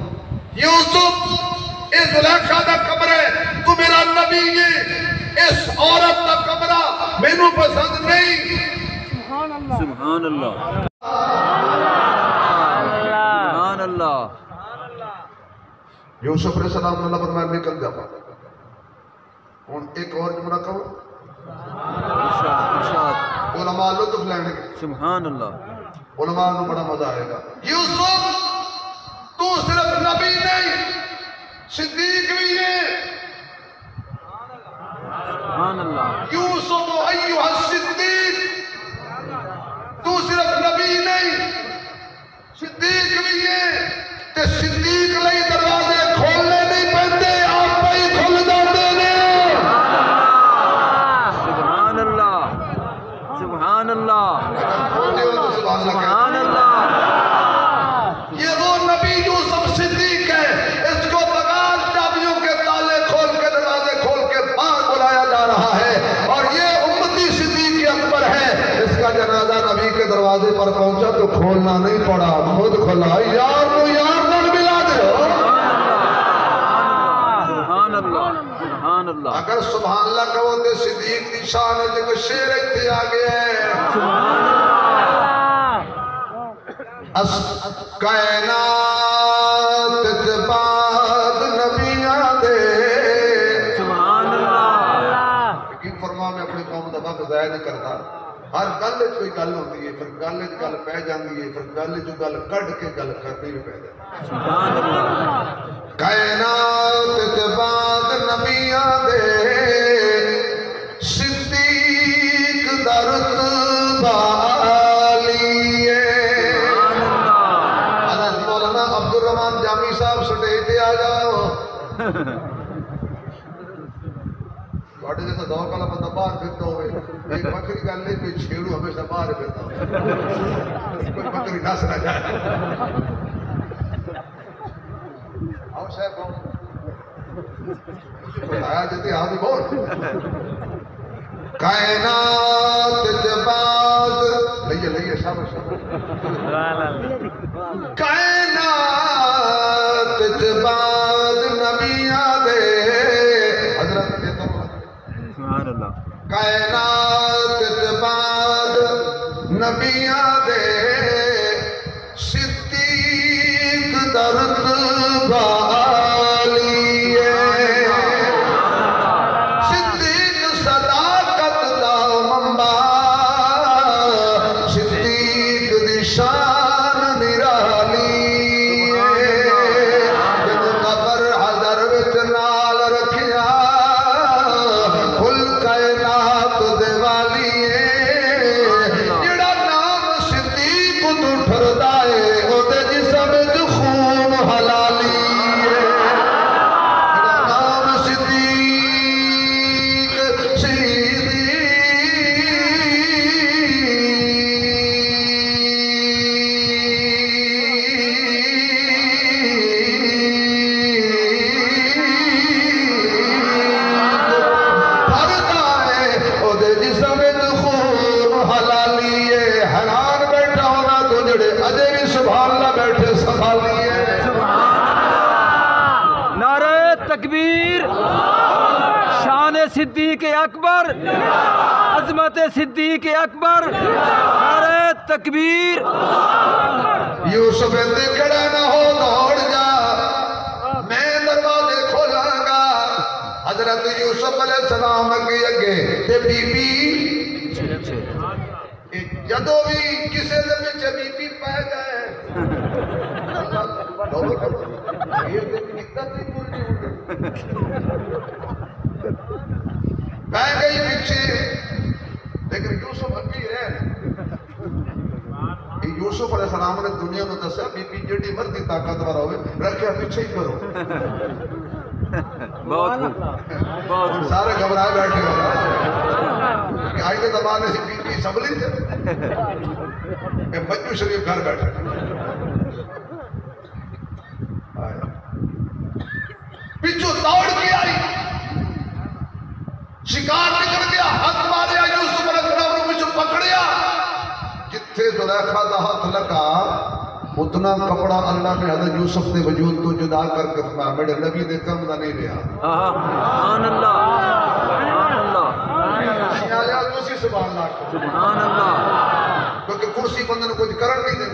یوسف اس زلیخا دا کمرہ تو میرا نبی ہے، اس عورت دا کمرہ مینوں پسند نہیں۔ سبحان اللہ، سبحان اللہ، یوسف علیہ السلام نے اللہ فرمایا نکل جا پاتا۔ ہوں ایک اور جملہ کہو، ارشاد، ارشاد، علماء لطف لینے گے، سبحان اللہ، علماء کو بڑا مزہ آئے گا۔ یوسف تو صرف نبی نہیں صدیق بھی ہے۔ سبحان اللہ، یوسف ایھا الصدیق، تو صرف نبی نہیں صدیق بھی ہے، تے صدیق لئی دروازے کھولنے نہیں پہنتے، آپ پہ ہی کھل جاتے ہیں۔ سبحان اللہ، سبحان اللہ، سبحان سبحان اللہ، یہ وہ نبی یوسف صدیق ہے، اس کو بغیر چابیوں کے تالے کھول کے دروازے کھول کے باہر بلایا جا رہا ہے، اور یہ امتی صدیق اکبر ہے۔ اس کا جنازہ نبی کے دروازے پر پہنچا تو کھولنا نہیں پڑا، خود کھلا، یار نو یار نہ ملا دے اللہ سبحان اللہ اگر سبحان اللہ کہو تے صدیق دی شان ہے جو شیر اتھے آ گیا ہے سبحان کائنات جباد نبیاں دے سبحان اللہ یقین فرما میں اپنی قوم دا وقت ضائع نہیں کرتا ہر گل کوئی گل ہوتی ہے پھر گل پہ جاندی ہے پھر گل کڈ کے گل کرنی بھی پہ جاتی سبحان اللہ کائنات جباد نبیاں دے صدیق دا رتبہ عالی ہے حضرت مولانا عبدالرحمان جامی صاحب سٹیج پہ آ جاؤ بڑے جیسا دور کالا بندہ باہر پھرتا ہوئے ایک بکری گل نہیں کوئی چھیڑو ہمیشہ باہر پھرتا ہوئے کوئی بکری نس نہ جائے آؤ صاحب بتایا جاتے ہاں بھی بول کائنات جباد لئیے شاباش کائنات جباد نبیاں دے حضرت سبحان اللہ کائنات جباد نبیاں دے صدیق دا رتبہ عالی ہے صدیق صداقت دا منبع صدیق دی شان نرالی ہے جب قبر حضر وچ نال رکھیا کل کائنات دے والی ہے جڑا نام صدیق تو ٹھردا ہے او تے جسم وچ خون حلالی ہے جڑا نام صدیق نعرہ تکبیر شان صدیق اکبر عظمت صدیق اکبر نعرہ تکبیر یوسف اندے کھڑا نہ ہو دوڑ جا میں دروازے کھولاں گا حضرت یوسف علیہ السلام اگے تے بی بی جدو بھی کسے دے وچ بی بی پہ گئے یہ دقت نہیں پوری پہ گئی پیچھے لیکن یوسف اگے رہے یوسف علیہ السلام نے دنیا میں دسیا بی بی جڑی مرضی طاقتور ہوئے رکھیا پیچھے ہی کرو بہت خوب سارے گھبرائے بیٹھے ہو کہ آج کے زمانے سے بی بی سنبھلی تھے کہ مجمع شریف گھر بیٹھے پیچھو دوڑ کے آئی شکار نکل گیا ہاتھ ماریا یوسف علیہ السلام نے پیچھو پکڑیا جتھے زلیخا دا ہاتھ لگا اتنا کپڑا اللہ نے حضرت یوسف نے وجود تو جدا کر کے فرمایا میرے نبی دے کم دا نہیں لیا سبحان اللہ سبحان اللہ آیا دوسری سبحان اللہ سبحان اللہ کیونکہ کرسی بندن کچھ کرن نہیں دے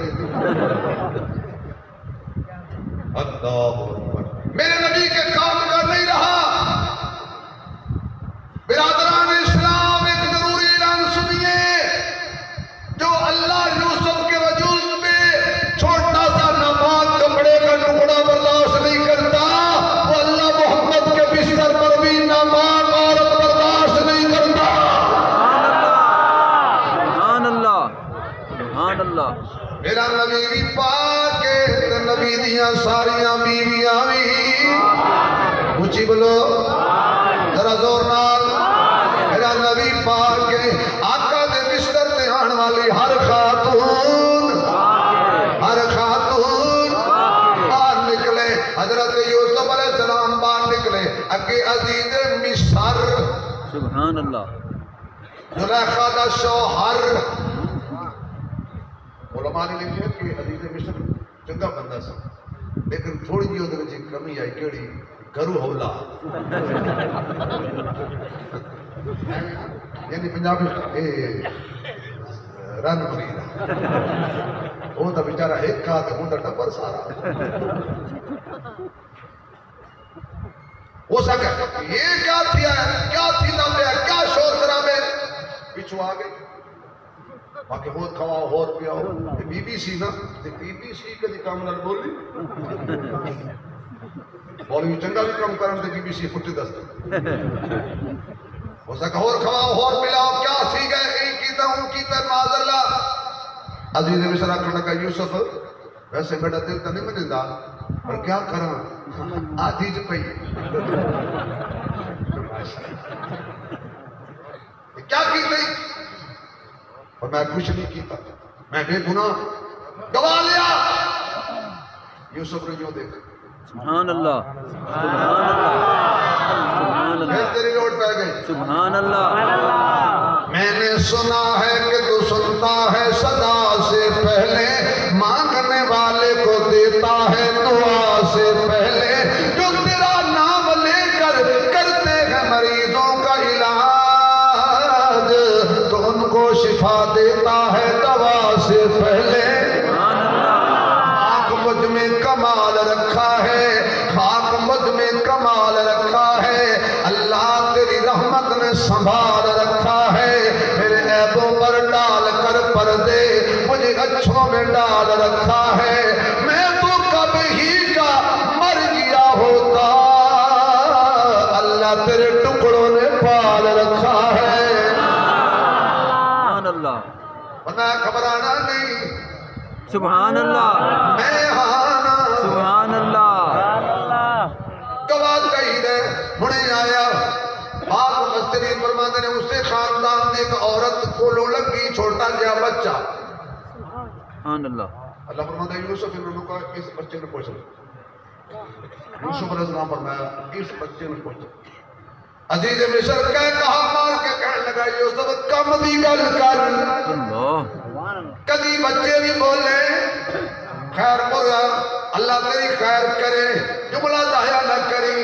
اللہ اکبر میرے نبی کے کام کر نہیں رہا برادران اسلام ایک ضروری اعلان سنیے جو اللہ یوسف کے وجود میں چھوٹا سا ناپاک کپڑے کا ٹکڑا برداشت نہیں کرتا وہ اللہ محمد کے بستر پر بھی ناپاک عورت برداشت نہیں کرتا سبحان اللہ سبحان اللہ میرا نبی بھی پاک ہے تو نبی دیاں ساریاں بیویاں بھی اونچی بولو ذرا زور نال میرا نبی پاک ہے آقا دے بستر تے آن والی ہر خاتون باہر نکلے حضرت یوسف علیہ السلام باہر نکلے اگے عزیز مصر سبحان اللہ زلیخا دا شوہر علماء نے لکھا کہ عزیز مصر چنگا بندہ سا لیکن تھوڑی جی وہ کمی آئی کیڑی گھرو ہولا یعنی پنجابی رن مرید وہ تو بیچارہ ایک کھا تے ہوں ٹبر سارا ہو سکے یہ کیا تھیا ہے کیا تھی نہ پیا کیا شور خرابے پیچھو آ گئی باقی ہور کھواؤ ہور پیاؤ بی بی سی نا بی بی سی کدی کام نہ بولی مولوی چنگا بھی کام کرن تے بی بی سی پٹی دس ہو سکا ہور کھواؤ ہور پلاؤ کیا سی گئے این کیتا ہوں کیتا معاذ اللہ عزیز مصر آکھنے کا یوسف ویسے بیٹا دل تو نہیں مجھے دا پر کیا کرا آدھی جو پئی کیا کی گئی اور میں کچھ نہیں کیتا میں بے گناہ گوا لیا یوسف نے جو دیکھا سبحان اللہ سبحان اللہ سبحان پھر اللہ تیری روڈ پہ گئی سبحان اللہ میں نے سنا ہے کہ تو سنتا ہے صدا سے پہلے مانگنے والے کو دیتا ہے دعا سے پہلے جو تیرا نام لے کر کرتے ہیں مریضوں کا علاج تو ان کو شفا دیتا ہے دوا سے پہلے سبحان اللہ خاک مجھ میں کمال رکھا ہے خاک مجھ میں کمال رکھا ہے اللہ تیری رحمت نے سنبھال رکھا ہے میرے عیبوں پر ڈال کر پردے مجھے اچھوں میں ڈال رکھا ہے میں تو کب ہی کا مر گیا ہوتا اللہ تیرے ٹکڑوں نے پال رکھا ہے سبحان اللہ ورنہ گھبرانا نہیں سبحان اللہ میں ہانا سبحان اللہ گواہ کہی دے ہنے آیا آپ مستری فرماتے نے اسے خاندان نے ایک عورت کو لو لگی چھوٹا گیا بچہ سبحان اللہ اللہ فرماتا ہے یوسف انہوں نے کہا اس بچے نے پوچھا یوسف علیہ السلام فرمایا اس بچے نے پوچھا عزیز مصر کہا مار کے کہنے لگا یوسف کم دی گل کر اللہ کدی بچے بھی بولے خیر برا اللہ تیری خیر کرے جملہ ضائع نہ کری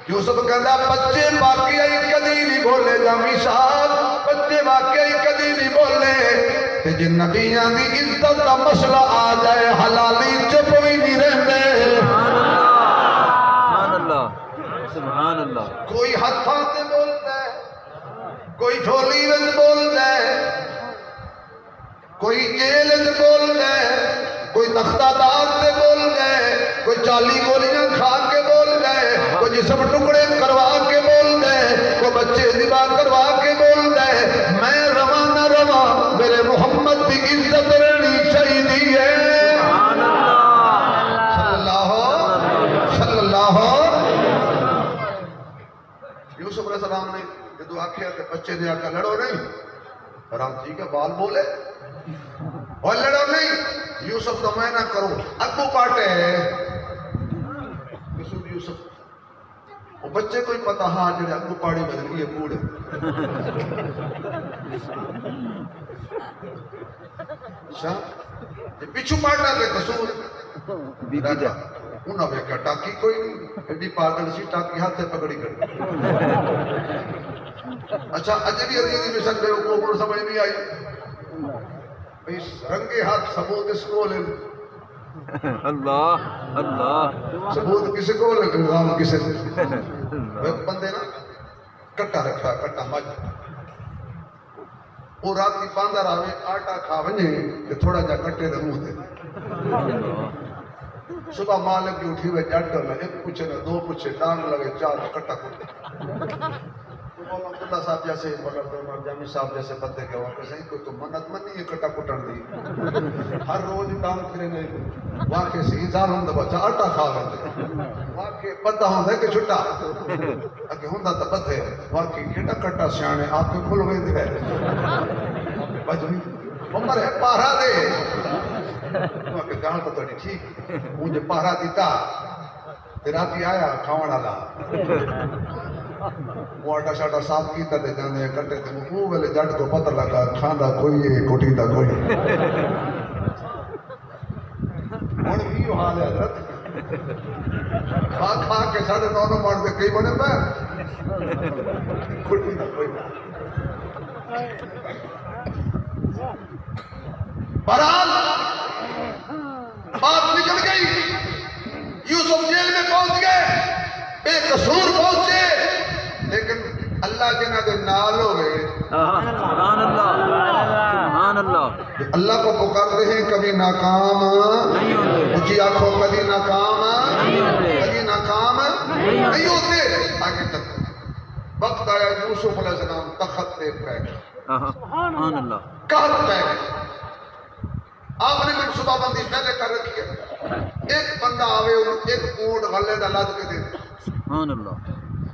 یوسف کہتا بچے باقی آئی کدی نہیں بولے جامی صاحب بچے باقی آئی کدی نہیں بولے تے جن نبیاں دی عزت کا مسئلہ آ جائے حلالی چپ بھی نہیں رہتے سبحان اللہ سبحان اللہ کوئی ہتھاں تے بولتا ہے کوئی جھولی وچ بولتا ہے کوئی جیل وچ بولتا ہے کوئی تختہ دار تے بولتا ہے کوئی 40 گولیاں کھا کے بولتا ہے کوئی جسم ٹکڑے کروا کے بولتا ہے کوئی بچے ذبح کروا کے بولتا ہے میں رواں نہ رواں میرے محمد کی عزت رہنی چاہیے سبحان اللہ صلی اللہ یوسف علیہ السلام نے جدو آکھیا کہ بچے نے آکھا لڑو نہیں حرام ٹھیک ہے بال بولے اور لڑو نہیں یوسف تو میں نہ کروں ابو پاٹے یوسف وہ بچے کوئی پتا ہاں جڑے ابو پاڑی بدل گئی کوڑے اچھا پیچھو پاٹا کے قصور بی بی دا انہاں نے کہا ٹاکی کوئی نہیں ایڈی پاگل سی ٹاکی ہاتھ سے پکڑی کر اچھا اجبی عزیزی میں سکتے ہو کو سمجھ نہیں آئی اس رنگے ہاتھ ثبوت اس کو لے اللہ اللہ ثبوت کسی کو لے نظام کسی نے بندے نا کٹا رکھا کٹا مجھ وہ رات کی باندر آوے آٹا کھا ونجے کہ تھوڑا جا کٹے دے منہ دے صبح مالک کی اٹھی ہوئے جٹ میں ایک پوچھے نہ دو پوچھے ڈانگ لگے چار کٹا کٹے مولانا عبداللہ صاحب جیسے مولانا جامی صاحب جیسے بندے کے واقع صحیح کوئی تو منت منی ہے کٹا کٹن دی ہر روز ڈانگ پھرے نہیں واقع سے ہزار ہوں دا بچہ آٹا کھا رہے واقع پتہ ہوں دے کہ چھٹا اگر ہوں دا تا بدھے واقع کٹا کٹا سیانے آپ کے کھل ہوئے دے بجنی عمر ہے پارا دے واقع جان تو تڑی ٹھیک مجھے پارا دیتا تیرا بھی آیا کھاوڑا لا وہ آٹا شاٹا صاف کیتا دے جانے کٹے تھے وہ ویلے جٹ کو پتہ لگا کھاندہ کوئی ہے کوٹی دا کوئی ہون بھی حال ہے حضرت کھا کے 9:30 مار دے کئی بنے پہ کوئی نہ بہرحال بات نکل گئی، یوسف جیل میں پہنچ گئے، بے قصور پہنچے، لیکن اللہ جنہ دے نال ہوئے، سبحان اللہ سبحان اللہ، اللہ کو پکارتے ہیں کبھی ناکام نہیں ہوتے، اونچی آنکھوں کبھی ناکام نہیں ہوتے، کبھی ناکام نہیں ہوتے۔ آگے تک وقت آیا یوسف علیہ السلام تخت پہ بیٹھ سبحان اللہ، قحط پہ گئے، آپ نے منصوبہ بندی پہلے کر رکھی ہے، ایک بندہ آوے ایک اونٹ غلے دا لاد کے دے، سبحان اللہ،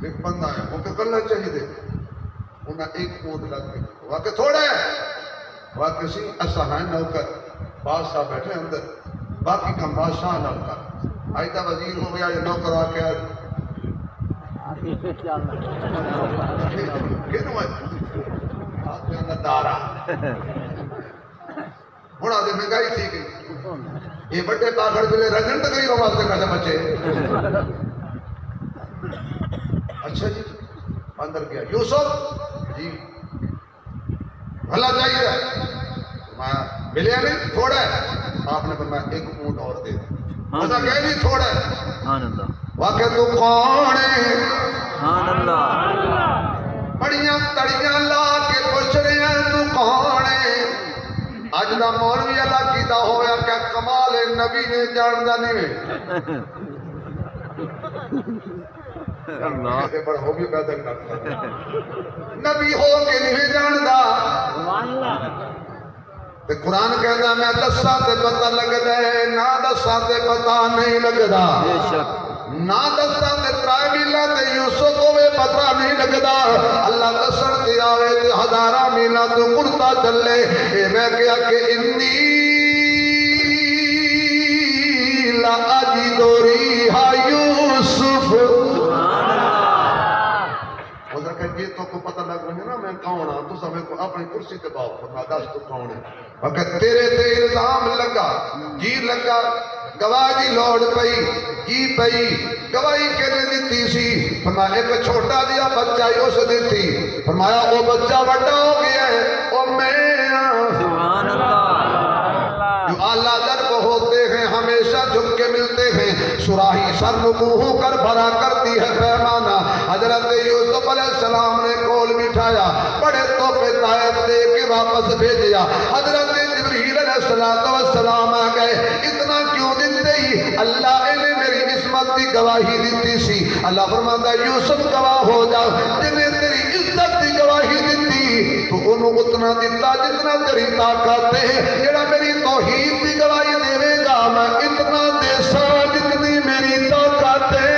ایک بندہ ہے وہ کہ غلہ چاہیے دے، انہاں ایک اونٹ لاد کے دے، واقع تھوڑا ہے، واقع سی اسہائن نوکر بادشاہ بیٹھے اندر، باقی کا بادشاہ نوکر، آئیدہ وزیر ہو گیا یہ نوکر آ کے کینوں ہے آپ نے اندر دارا ہونا دے مہنگائی تھی گئی، یہ بڑے پاکڑ جلے رجن تقریب آواز سے کھا بچے، اچھا جی اندر گیا یوسف جی بھلا چاہیے، میں ملے نہیں تھوڑا ہے، آپ نے فرمایا ایک اونٹ اور دے دیں، ایسا کہہ نہیں تھوڑا ہے، سبحان اللہ واقع تو کون ہے، سبحان اللہ، بڑیاں تڑیاں لا کے پوچھ رہے ہیں تو کون ہے، اج دا مولوی اللہ کیتا ہویا کیا کمال ہے، نبی نے جاندا نہیں اللہ ہے بڑا ہو بھی پیدا کرتا نبی ہو کے نہیں جاندا، تے قرآن کہندا میں دساں تے پتہ لگدا ہے، نہ دساں تے پتہ نہیں لگدا، بے شک نہ دساں تے ترائے میلاں تے یوسف ہوے پتہ نہیں لگدا، اللہ دسن تے آوے تے ہزاراں میلاں تو مڑتا چلے، اے میں کہیا کہ انی لا اجد ریحا یوسف، یہ تو کو پتہ لگ رہا ہے نا میں کون ہاں، تو سمیں کو اپنی کرسی تے باؤ فرما دس تو کون ہے، وقت تیرے تے الزام لگا، جی لگا، گواہ دی لوڑ پئی، جی پئی، گواہی کہنے دیتی سی، فرمایا ایک چھوٹا دیا بچہ ہی اس دیتی، فرمایا وہ بچہ بڑا ہو گیا ہے، وہ میں سبحان اللہ، جو اعلیٰ درب ہوتے ہیں ہمیشہ جھک کے ملتے ہیں، سراہی سر نموہ کر بھرا کرتی ہے پیمانہ، حضرت یوسف علیہ السلام نے کول بٹھایا، بڑے تحفے طائف دے کے واپس بھیجیا، حضرت جبریل علیہ السلام آ گئے، اتنا کیوں دیتے ہی اللہ نے میری عصمت کی گواہی دیتی سی، اللہ فرماتا یوسف گواہ ہو جا، جنہیں تیری عزت کی گواہی دیتی تو انہوں اتنا دیتا جتنا تیری طاقت ہے، جڑا میری توحید کی گواہی دے گا میں اتنا دے سا جتنی میری طاقت ہے۔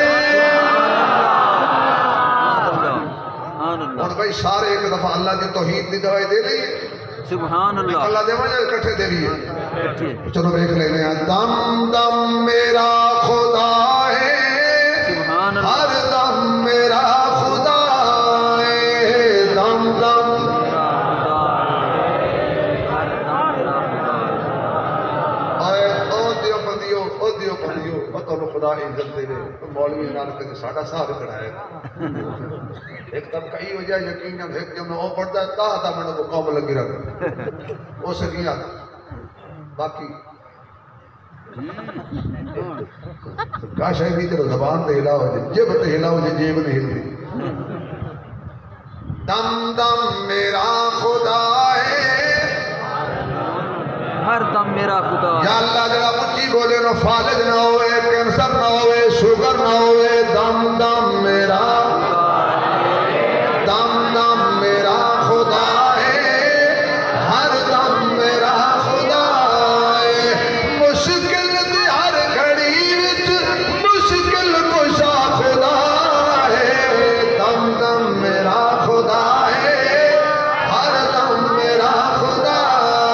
اور بھائی سارے ایک دفعہ اللہ کی توحید کی گواہی دے لئیے، سبحان اللہ، اللہ دے وجہ کٹھے دے لیے، چلو دیکھ لینے ہیں، دم دم میرا خدا ہے، سبحان اللہ، ہر دم میرا خدا ہے، دم دم آئے او دیو بندیو بطول خدا عزت دے لے، مولوی نانک نے ساڑھا صاحب کڑھائے، ایک طبقہ ہی ہو جائے یقیناً ایک جمع وہ پڑھتا ہے تاہتا میں کو قوم لگی رکھ وہ سکیاں باقی کاش ہے بھی تیرے زبان تے ہلا ہو جائے جب تے ہلا ہو جائے جیب نہیں ہلتی، دم دم میرا خدا ہے، ہر دم میرا خدا، یا اللہ جڑا مجھے بولے نو فالج نہ ہوئے، کینسر نہ ہوئے، شوگر نہ ہوئے، دم دم میرا دم دم میرا خدا ہے، ہر دم میرا خدا ہے، مشکل دی ہر گھڑی وچ مشکل کشا خدا ہے، دم دم میرا خدا ہے، ہر دم میرا خدا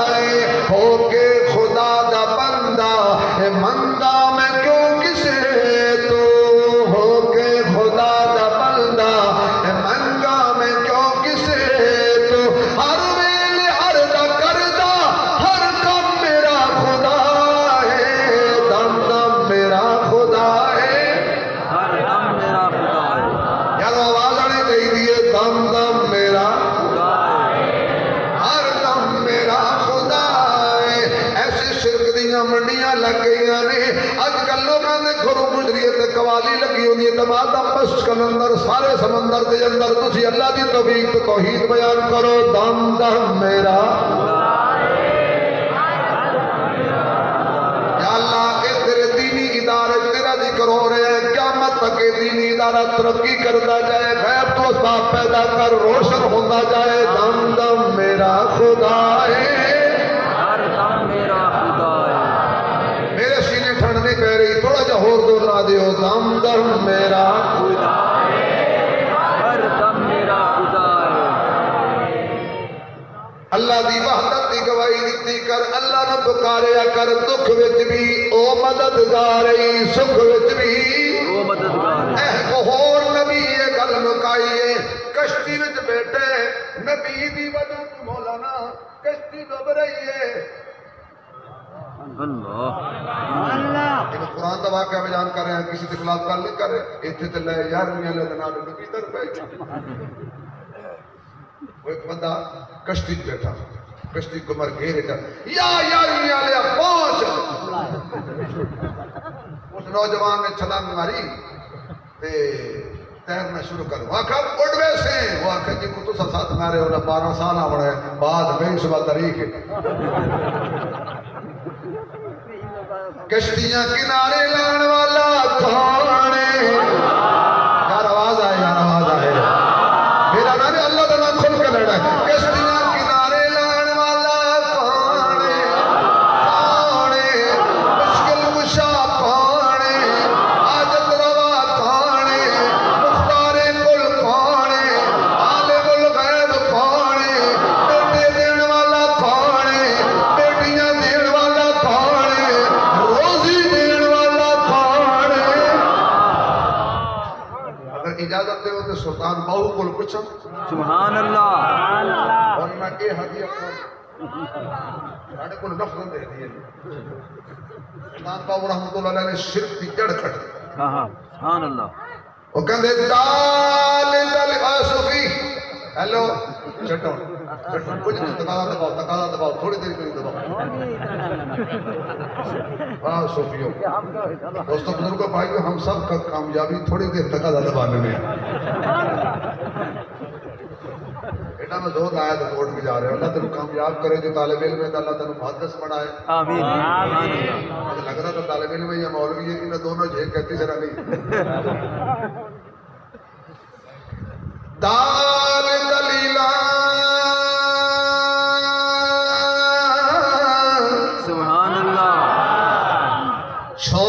ہے، ہو کے خدا دا بندہ ہے مندہ میں کیوں کسے تو، ہو کے خدا دا بندہ گئی نے اج کل لوگوں نے گھروں گزری تے قوالی لگی ہوندی ہے تمادا مشق اندر سارے سمندر دے اندر تسی اللہ دی توحید توحید بیان کرو دم دم میرا یا اللہ اے تیرے دینی ادارے تیرا ذکر ہو رہے ہیں قیامت تک دینی ادارہ ترقی کرتا جائے غیب تو اسباب پیدا کر روشن ہوتا جائے دم دم میرا خدا ہے ہر دم میرا خدا ہے میرے سینے ٹھنڈ نہیں پہ رہی تھوڑا جا اور دور نہ دیو دم دم میرا خدا ہے ہر دم میرا خدا ہے اللہ دی وحدت دی گواہی دیتی کر اللہ نہ پکاریا کر دکھ وچ بھی او مددگار ہے سکھ وچ بھی وہ مددگار ہے کو ہور نبی یہ گل مکائیے کشتی وچ بیٹھے نبی دی وجہ تو مولانا کشتی ڈوب رہی ہے اللہ یہ قرآن دا واقعہ بیان کر رہے ہیں کسی کے خلاف گل نہیں کر رہے اتنے تے لے یار میاں لے نال نبی در پہ وہ ایک بندہ کشتی وچ بیٹھا کشتی کو مر گھیرے جا یا یار میاں لے پہنچ اس نوجوان نے چھلانگ ماری تے تیرنا شروع کر وہ آخر اڑ ویسے وہ آخر جی کو تو ساتھ مارے ہونا 12 سال آوڑا ہے بعد بے شبہ طریق ہے کشتیاں کنارے لان والا کون ہے یار آواز آئے میرا نام اللہ کا نام کھل کے لڑا ہے کشتیاں کنارے لان والا کون ہے مشکل کشا کون ہے حاجت روا کون ہے مختار کل کون ہے عالم الغیب کون ہے بیٹے دین والا کون ہے بیٹیاں دین والا کون ہے روزی دین والا کون ہے اگر اجازت دے تو سلطان باہو کو پوچھا سبحان اللہ اور میں یہ ہدیہ ساڑھے کو نفرت دے دیئے سلطان باہو رحمت اللہ علیہ نے شرک کی جڑ کھٹ ہاں ہاں سبحان اللہ وہ کہندے دال دل آسفی ہیلو چھٹو کچھ نہیں تقاضا دباؤ تھوڑی دیر کری دباؤ واہ صوفیوں دوستوں بزرگوں بھائیو ہم سب کا کامیابی تھوڑی دیر تقاضا دبانے میں بیٹا میں زور لایا تو کوٹ بھی جا رہے ہیں اللہ تنو کامیاب کرے جو طالب علم ہے تو اللہ تنو محدث بنائے آمین سبحان اللہ مجھے لگ رہا تھا طالب علم ہے یا مولوی ہے انہیں دونوں جھیل کہتی سرا نہیں دال دلیلان سبحان اللہ چھوڑ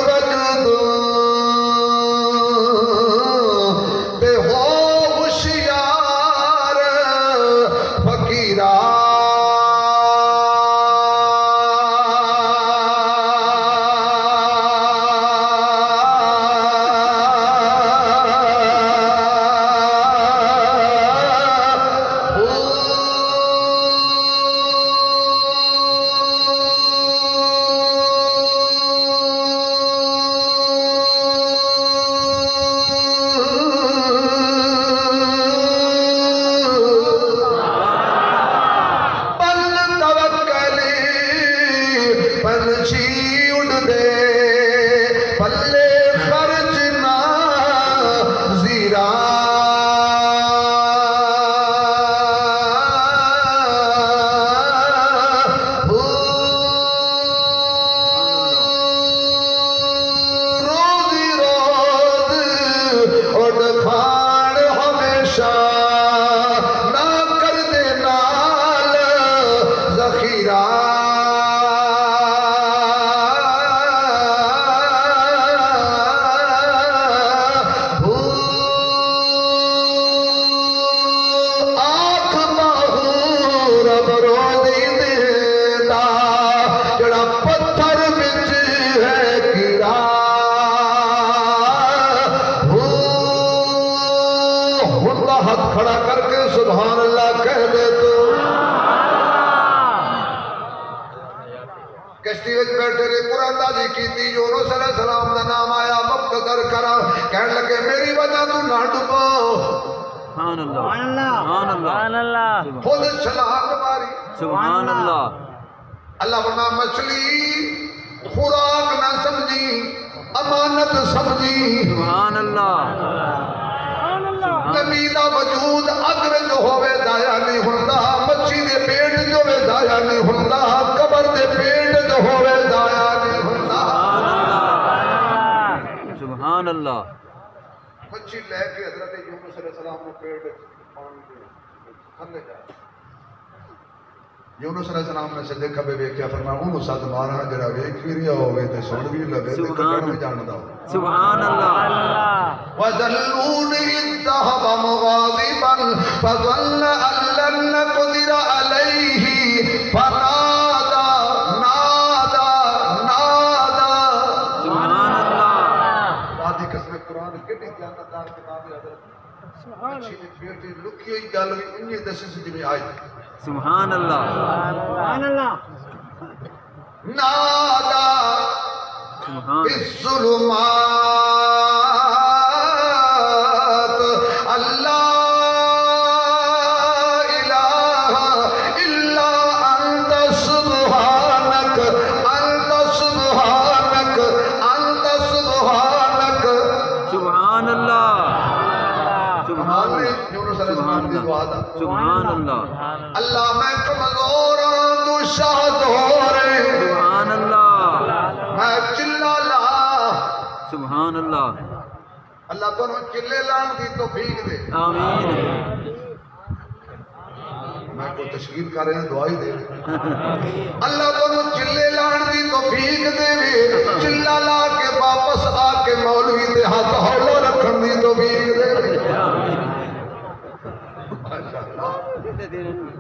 وجدو بے ہو ہوشیار فقیرہ کھڑا کر کے سبحان اللہ کہہ دے تو کشتی وچ بیٹھے رہے قرآن دازی کی تھی یونس علیہ السلام دا نام آیا مقتدر کرا کہنے لگے میری وجہ تو نہ ڈوبو سبحان اللہ سبحان اللہ خود چھلانگ ماری سبحان اللہ اللہ فرمایا مچھلی خوراک نہ سمجھی امانت سمجھی سبحان اللہ نبی دا وجود اگر جو ہوئے ضائع نہیں ہوندا مچھی دے پیٹ جو ہوئے ضائع نہیں ہوندا قبر دے پیٹ جو ہوئے ضائع نہیں ہوندا سبحان اللہ مچھی لے کے حضرت یونس علیہ السلام نے پیٹ پانی دے تھلے جا یونس علیہ السلام نے صدق کبے ویکھیا فرمایا اونوں سد مارا جڑا ویکھ بھی رہیا ہوے تے سن بھی لگے تے کڈن بھی جاندا ہو سبحان اللہ وذلون الذهب مغاضبا فظن ان لن نقدر عليه فنادى سبحان اللہ وادی قسم قرآن کتنی جانتدار کتاب ہے حضرت اچھی بیٹی لکی ہوئی گل بھی انہی دسی سے جمعی آئی سبحان اللہ سبحان اللہ نادا سبحان الظلمات اللہ الہ الا انت سبحانک انت سبحانک انت سبحانک سبحان اللہ سبحان ہمارے اللہ یونس علیہ السلام کی دعا دا سبحان اللہ اللہ میں کمزور ہوں تو شہدور ہے سبحان اللہ میں چلا لا سبحان اللہ اللہ تمہیں چلے لان دی توفیق دے آمین میں کوئی تشکیل کر رہے ہیں دعائی دے اللہ تمہیں چلے لان دی توفیق دے چلا لا کے واپس آ کے مولوی دے ہاتھ ہولو رکھن دی توفیق دے ماشاءاللہ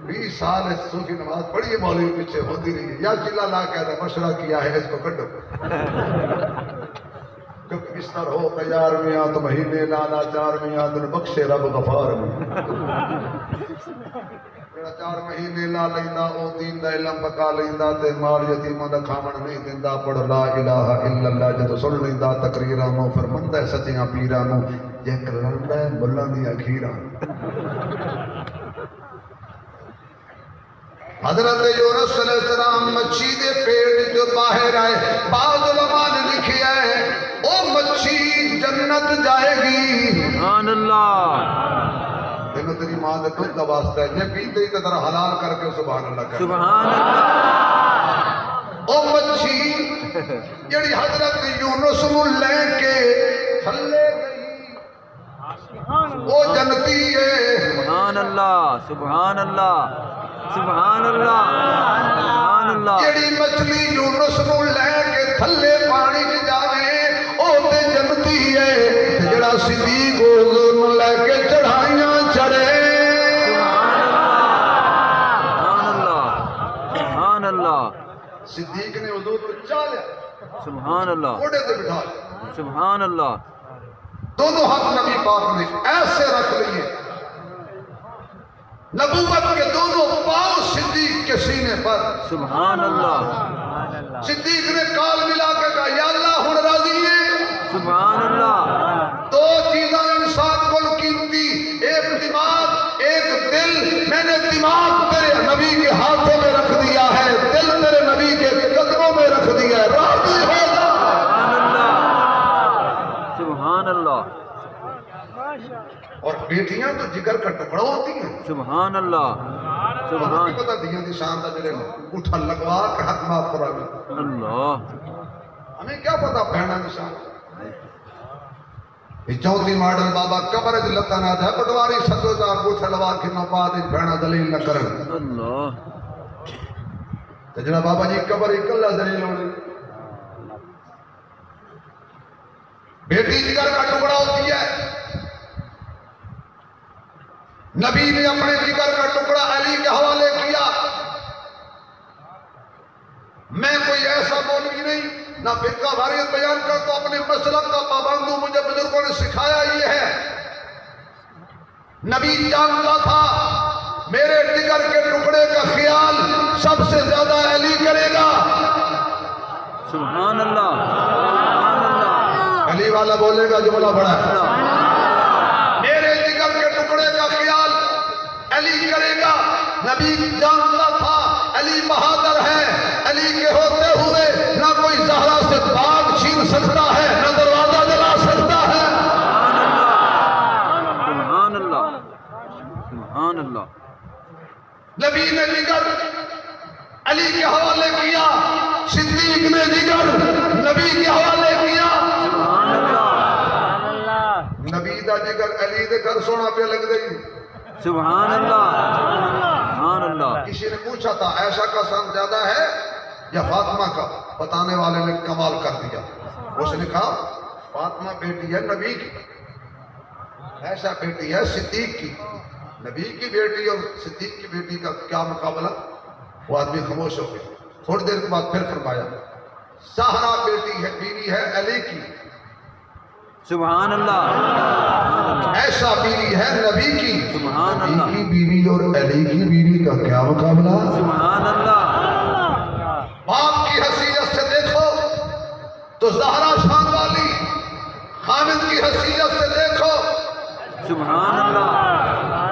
20 سال اس صوفی نماز پڑھی ہے مولوی پیچھے ہوتی رہی ہے یا چلا لا کہتا مشورہ کیا ہے اس کو کڈو جب بستر ہو تیار میاں تو مہینے لانا 4 میاں تو بخشے رب غفار میں جڑا 4 مہینے لا لیندا او دین دا علم پکا لیندا تے مال یتیماں دا کھاون نہیں دیندا پڑھ لا الہ الا اللہ جدو سن لیندا تقریراں نو فرماندا ہے سچیاں پیراں نو جے کراندا ہے ملاں دی اخیراں حضرت یونس علیہ السلام مچھی دے پیٹ جو باہر آئے بعض علماء نے لکھیا ہے او مچھی جنت جائے گی سبحان اللہ تینوں تیری ماں دے دودھ کا واسطہ ہے جے پیتے ہی ذرا حلال کر کے سبحان اللہ کہہ سبحان اللہ او مچھی جڑی حضرت یونس نو لے کے تھلے گئی او جنتی ہے سبحان اللہ سبحان اللہ سبحان اللہ سبحان اللہ جڑی مچھلی یونس نو لے کے تھلے پانی وچ جاوے او تے جنتی ہے تے جڑا صدیق حضور نو لے کے چڑھائیاں چڑھے سبحان اللہ سبحان اللہ صدیق نے حضور کو چالیا سبحان اللہ کوڑے تے بٹھا لیا سبحان اللہ دونوں ہاتھ نبی پاک نے ایسے رکھ لیے نبوت کے دونوں پاؤں صدیق کے سینے پر سبحان اللہ صدیق نے کال ملا کے کہا یا اللہ ہن راضی ہے سبحان اللہ 2 چیزاں انسان کو قیمتی ایک دماغ ایک دل میں نے دماغ تیرے نبی کے ہاتھوں میں رکھ دیا ہے دل تیرے نبی کے قدموں میں رکھ دیا ہے راضی ہو جا سبحان اللہ اور بیٹیاں تو جگر کا ٹکڑا ہوتی ہیں سبحان اللہ ہمیں سبحان پتہ دیاں دی شان دا جڑے اٹھا لگوا کے حق معاف کرا گیا اللہ ہمیں کیا پتا بہنا دی شان یہ چوتھی ماڈل بابا قبر دی لتا نہ تھا پٹواری سدو دا گوٹھا لوا کے نہ پا دے بہنا دلیل نہ کرن اللہ تے جڑا بابا جی قبر اکلا دلیل ہونی بیٹی جگر کا ٹکڑا ہوتی ہے نبی نے اپنے جگر کا ٹکڑا علی کے حوالے کیا میں کوئی ایسا مولوی نہیں نہ فرقہ واریت بیان کرتا اپنے مسلک کا پابند ہوں مجھے بزرگوں نے سکھایا یہ ہے نبی جانتا تھا میرے جگر کے ٹکڑے کا خیال سب سے زیادہ علی کرے گا سبحان اللہ سبحان اللہ علی والا بولے گا جملہ بڑا ہے میرے جگر کے ٹکڑے کا خیال علی کرے گا نبی جانتا تھا علی بہادر ہے، علی کے ہوتے ہوئے نہ کوئی زہرا سے باغ چھین سکتا ہے، نہ دروازہ جلا سکتا ہے۔ سبحان اللہ، سبحان اللہ۔ نبی نے جگر علی کے حوالے کیا، صدیق نے جگر نبی کے حوالے کیا۔ سبحان اللہ، نبی دا جگر علی دے گھر سونا پہ لگ گئی۔ سبحان اللہ، سبحان اللہ۔ کسی نے پوچھا تھا عائشہ کا سن زیادہ ہے یا فاطمہ کا؟ بتانے والے نے کمال کر دیا، اس نے کہا فاطمہ بیٹی ہے نبی کی، عائشہ بیٹی ہے صدیق کی۔ نبی کی بیٹی اور صدیق کی بیٹی کا کیا مقابلہ؟ وہ آدمی خاموش ہو گیا۔ تھوڑی دیر کے بعد پھر فرمایا زہرا بیٹی ہے، بیوی ہے علی کی، سبحان اللہ، ایسا بیوی ہے نبی کی، سبحان نبی اللہ، کی بیوی اور علی کی بیوی کا کیا مقابلہ؟ سبحان اللہ، باپ کی حیثیت سے دیکھو تو زہرا شان والی، خامد کی حیثیت سے دیکھو سبحان اللہ،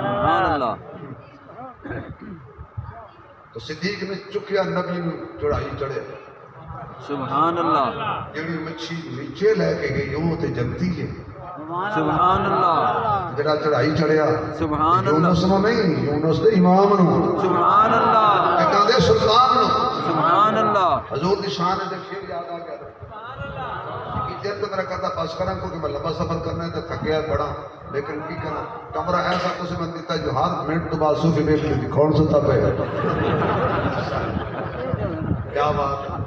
سبحان اللہ۔ تو صدیق نے چکیا نبی نے چڑھائی چڑھے، سبحان اللہ، جڑی مچھی نیچے لے کے گئی وہ تے جگتی ہے، سبحان اللہ، جڑا چڑھائی چڑھیا سبحان اللہ، یونس نو نہیں، یونس دے امام نو، سبحان اللہ، ایک آدھے سلطان نو۔ سبحان اللہ، حضور دی شان ہے، شیر یاد آ گیا جب تو میرا کہتا بس کرنا کیونکہ میں لمبا سفر کرنا ہے تو تھکیا پڑا، لیکن کی کرنا کمرہ ایسا تسے میں دیتا جو ہر منٹ تو بعد صوفی بیٹھ لیتی کون ستا پہ کیا بات ہے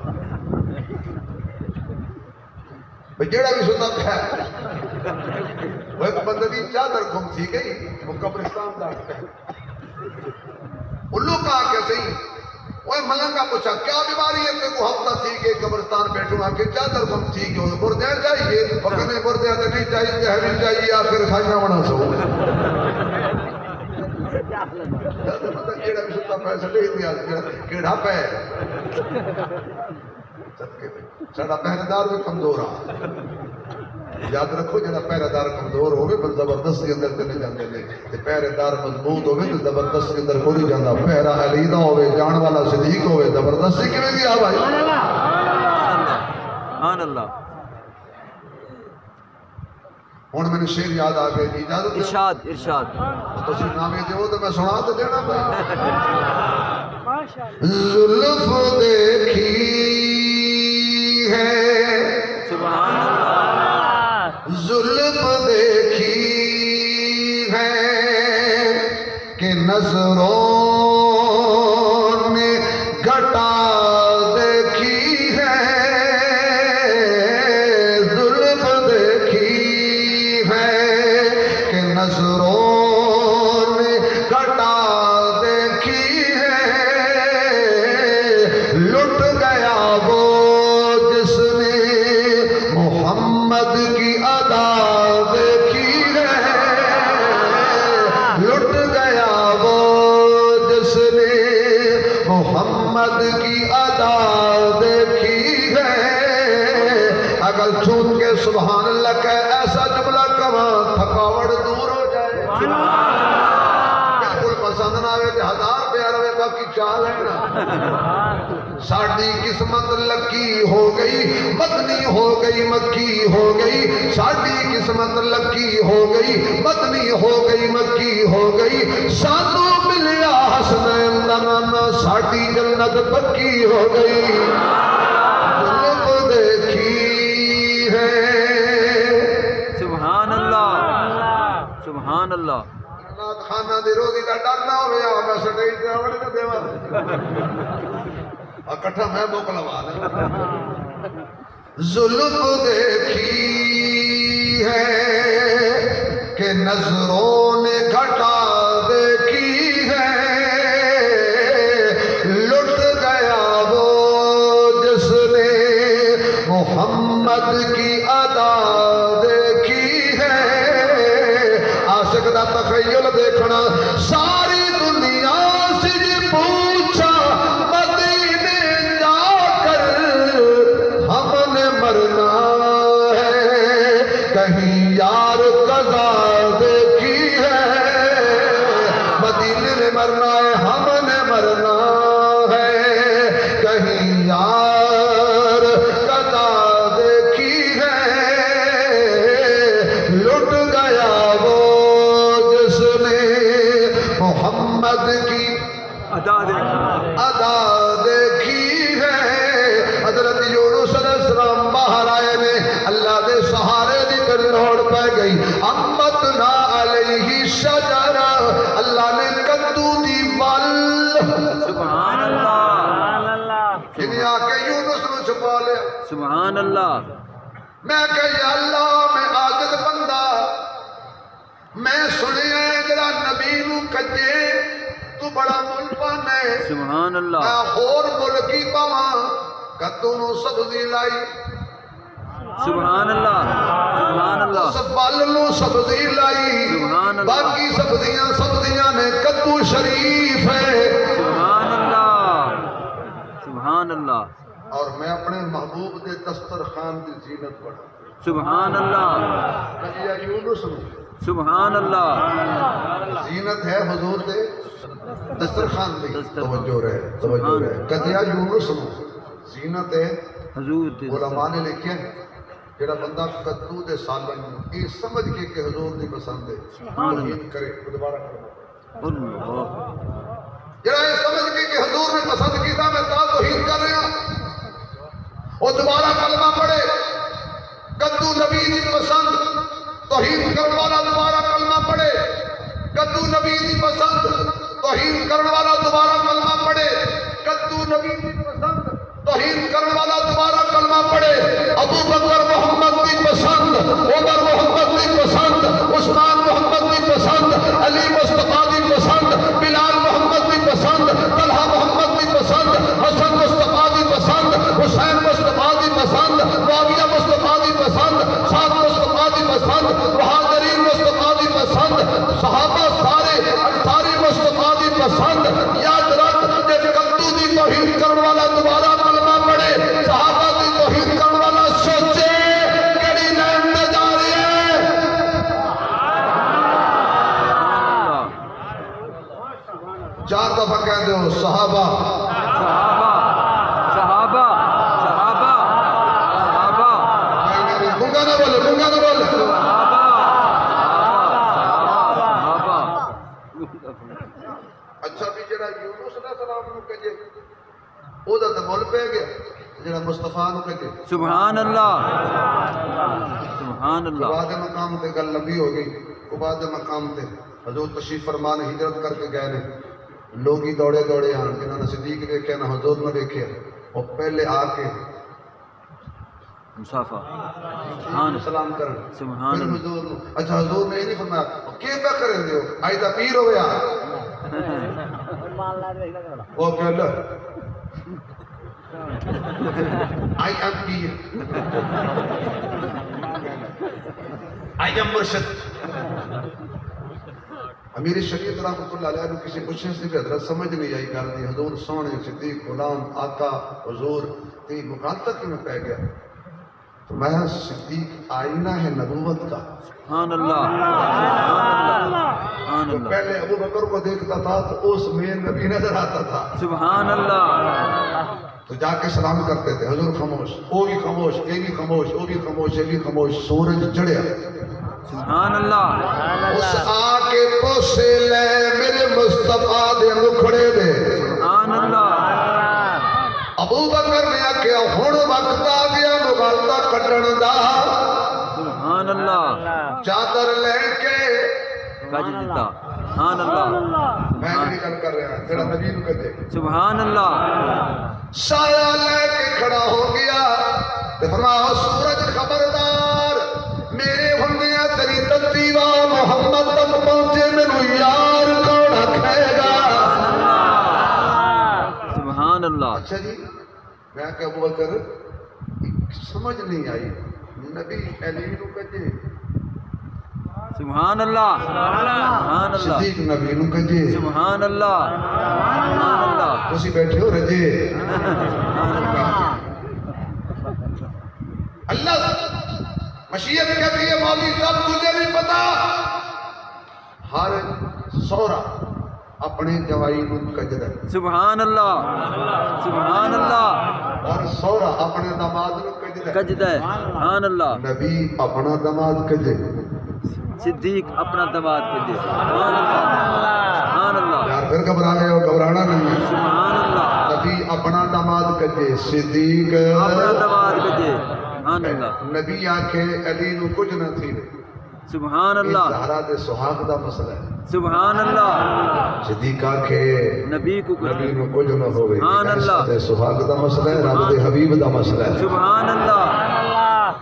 بھئی جیڑا بھی ستا پہ ہے وہ ایک بندہ دی چادر گھم تھی گئی وہ قبرستان دا الو کہا کہ صحیح وہ ملنگا پوچھا کیا بیماری ہے کہ وہ ہفتہ تھی کہ قبرستان بیٹھوں آ کے چادر گھم تھی کہ بردے چاہیے پکنے بردے آتے نہیں چاہیے تحریر چاہیے آخر کھائیاں بنا سو جیڑا بھی ستا پیسہ لے دیا کیڑا پہ ساڑا پہرےدار بھی کمزور آ یاد رکھو جڑا پہرےدار کمزور ہوگے بل زبردست کے اندر چلے جاندے نے تے پہرےدار مضبوط ہوگے تو زبردست کے اندر کوئی جاندا پہرا علی دا ہوے جان والا صدیق ہوے زبردستی کیویں دی آ بھائی سبحان اللہ۔ ہن میں نے شعر یاد آ گئے جی اجازت ہے؟ ارشاد، ارشاد۔ تو تسی نامے دیو تو میں سنا تو دینا بھائی۔ زلف دیکھی ہے سبحان اللہ، زلف دیکھی ہے کہ نظروں نے گھٹا دیکھی ہے، زلف دیکھی ہے کہ نظروں نے گھٹا دیکھی ہے، لٹ گیا وہ جس نے محمد کی ادا دیکھی ہے، لٹ گیا وہ جس نے محمد کی ادا دیکھی ہے۔ اگر چھوٹ کے سبحان اللہ کہ ایسا جملہ کہاں تھکاوٹ دور ہو جائے، بالکل پسند نہ آئے تو 1000 پیار ہوئے باقی چال ہے نا۔ ساڑی قسمت لکی ہو گئی مدنی ہو گئی مکی ہو گئی، ساڑی قسمت لکی ہو گئی مدنی ہو گئی مکی ہو گئی، سانو ملیا حسنین دنانا ساڑی جنت پکی ہو گئی، ظلم دیکھی ہے۔ سبحان اللہ، سبحان اللہ۔ نات خانہ دی روزی دا ڈر نہ ہویا میں سٹیج تے آوڑ نہ دیواں اکٹھا میں موکلوا دے۔ زلف دیکھی ہے کہ نظروں نے گھٹا دیکھی ہے، لٹ گیا وہ جس نے محمد کی ادا دیکھی ہے۔ عاشق دا تخیل دیکھنا ساری دنیا سے جی پوچھا مدینے جا کر ہم نے مرنا ہے، کہیں یار قضا دیکھی ہے، مدینے میں مرنا ہے ہم نے مرنا ہے، بہار کدا دیکھی ہے لٹ گیا وہ جس نے محمد کی ادا دیکھی ہے حضرت یونس علیہ السلام باہر آئے نے اللہ دے سہارے دی کر لوڑ پہ گئی امتنا علیہ شجرہ اللہ نے کدو دی ول سبحان اللہ جنہیں آکے یونس نو چھپا لیا سبحان اللہ میں کہ یا اللہ میں عاجز بندہ میں سنے ہیں جڑا نبی نو کجے تو بڑا ملپن ہے سبحان اللہ میں ہور ملکی پاواں کدو نو سبزی لائی سبحان اللہ سبحان اللہ اس بل نو سبزی لائی سبحان اللہ باقی سبزیاں نے کدو شریف ہے سبحان اللہ سبحان اللہ اور میں اپنے محبوب دے دسترخوان دی زینت بڑھا سبحان اللہ کجیا یونس نو سبحان اللہ زینت ہے حضور دے دسترخوان دی توجہ رہے کجیا یونس نو زینت ہے حضور علماء نے لکھے جڑا بندہ کدو دے سالن یہ سمجھ کے کہ حضور دی پسند ہے توحید کرے دوبارہ کرو اللہ جڑا یہ سمجھ کے کہ حضور نے پسند کیتا میں تا توحید کر رہا اور دوبارہ کلمہ پڑھے کدو نبی دی پسند توحید کرنے والا دوبارہ کلمہ پڑھے کدو نبی دی پسند توحید کرنے والا دوبارہ کلمہ پڑھے کدو نبی دی پسند توحید کرنے والا دوبارہ کلمہ پڑھے ابو بکر محمد کی پسند عمر محمد کی پسند عثمان محمد کی پسند علی مصطفیٰ کی پسند بلال محمد کی پسند طلحہ محمد کی پسند حسن مصطفیٰ کی پسند حسین مصطفیٰ کی پسند معاویہ مصطفیٰ کی پسند سعد مصطفیٰ کی پسند مہاجرین مصطفیٰ کی پسند صحابہ سارے انصاری مصطفیٰ کی پسند یاد رکھ کہ کدو دی توحید کرنے والا دوبارہ کلمہ پڑھے صحابہ دی توحید کرنے والا سوچے کڑی لائن میں جا رہی ہے چار دفعہ کہہ دو صحابہ صحابہ صحابہ صحابہ صحابہ گنگا نہ بولے صحابہ اچھا بھی جڑا یونس علیہ السلام نو کہے او دا تے مول پہ گیا جڑا مصطفیٰ نو کہے سبحان اللہ سبحان اللہ بعد مقام تے گل لمبی ہو گئی وہ بعد مقام تے حضور تشریف فرما نے ہجرت کر کے گئے نے لوگ ہی دوڑے دوڑے آن جنہوں نے صدیق دیکھے نہ حضور نے دیکھے وہ پہلے آ کے مصافہ سبحان سلام کرن سبحان پھر اللہ حضور نے اچھا حضور نے یہ نہیں فرمایا کیا پہ کریں دیو آئی دا پیر ہو گیا وہ کہ اللہ I am pیر I am مرشد امیر شریعت رحمت اللہ علیہ نے کسی پوچھنے سے بھی حضرت سمجھ نہیں آئی گل دی حضور سونے صدیق غلام آقا حضور تی مخالطت میں پہ گیا تو میں صدیق آئینہ ہے نبوت کا سبحان اللہ سبحان اللہ سبحان تو اللہ پہلے ابو بکر کو دیکھتا تھا تو اس میں نبی نظر آتا تھا سبحان اللہ تو جا کے سلام کرتے تھے حضور خاموش وہ بھی خاموش یہ بھی خاموش وہ بھی خاموش یہ بھی خاموش سورج چڑھیا سبحان اللہ اس آکے پوسے لے میرے مصطفیٰ دے مکھڑے دے سبحان اللہ ابو بکر نے آکیا ہون وقت آ گیا مغالطہ کٹن دا سبحان اللہ چادر لے کے کج دیتا سبحان اللہ میں نہیں کر رہا ہے تیرا نبی نو کہتے سبحان اللہ سایہ لے کے کھڑا ہو گیا تے فرمایا سورج خبردار میرے ہندیاں تیری تدبیرہ محمد تک پہنچے میں یار کون کھائے گا سبحان اللہ اچھا جی میں کہ ابو بکر سمجھ نہیں آئی نبی علی نو کہتے سبحان اللہ سبحان اللہ صدیق نبی نو کہتے سبحان اللہ سبحان اللہ تسی بیٹھے ہو رجے اللہ مشیت کہتی ہے مولی تب تجھے نہیں پتا ہر سورا اپنے جوائی نو کجدہ سبحان اللہ سبحان اللہ ہر سورا اپنے داماد نو کجدا کجدا ہے سبحان اللہ نبی اپنا داماد کجے صدیق اپنا داماد کجے سبحان اللہ سبحان اللہ یار پھر گھبرا گئے ہو گھبرانا نہیں ہے سبحان اللہ نبی اپنا داماد کجے صدیق اپنا داماد کجے سبحان اللہ نبی آکھے علی نو کچھ نہ تھی سبحان اللہ زہرا دے سہاگ دا مسئلہ ہے سبحان اللہ صدیق آکھے نبی کو نبی نو کچھ نہ ہوئے سبحان اللہ دے سہاگ دا مسئلہ ہے رب دے حبیب دا مسئلہ ہے سبحان اللہ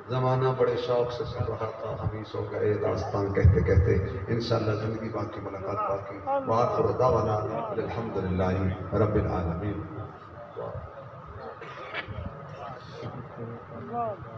زمانہ بڑے شوق سے سن رہا تھا ہمیں سو گئے داستان کہتے کہتے انشاءاللہ زندگی باقی ملاقات باقی وآخر دعوانا الحمدللہ رب العالمین اللہ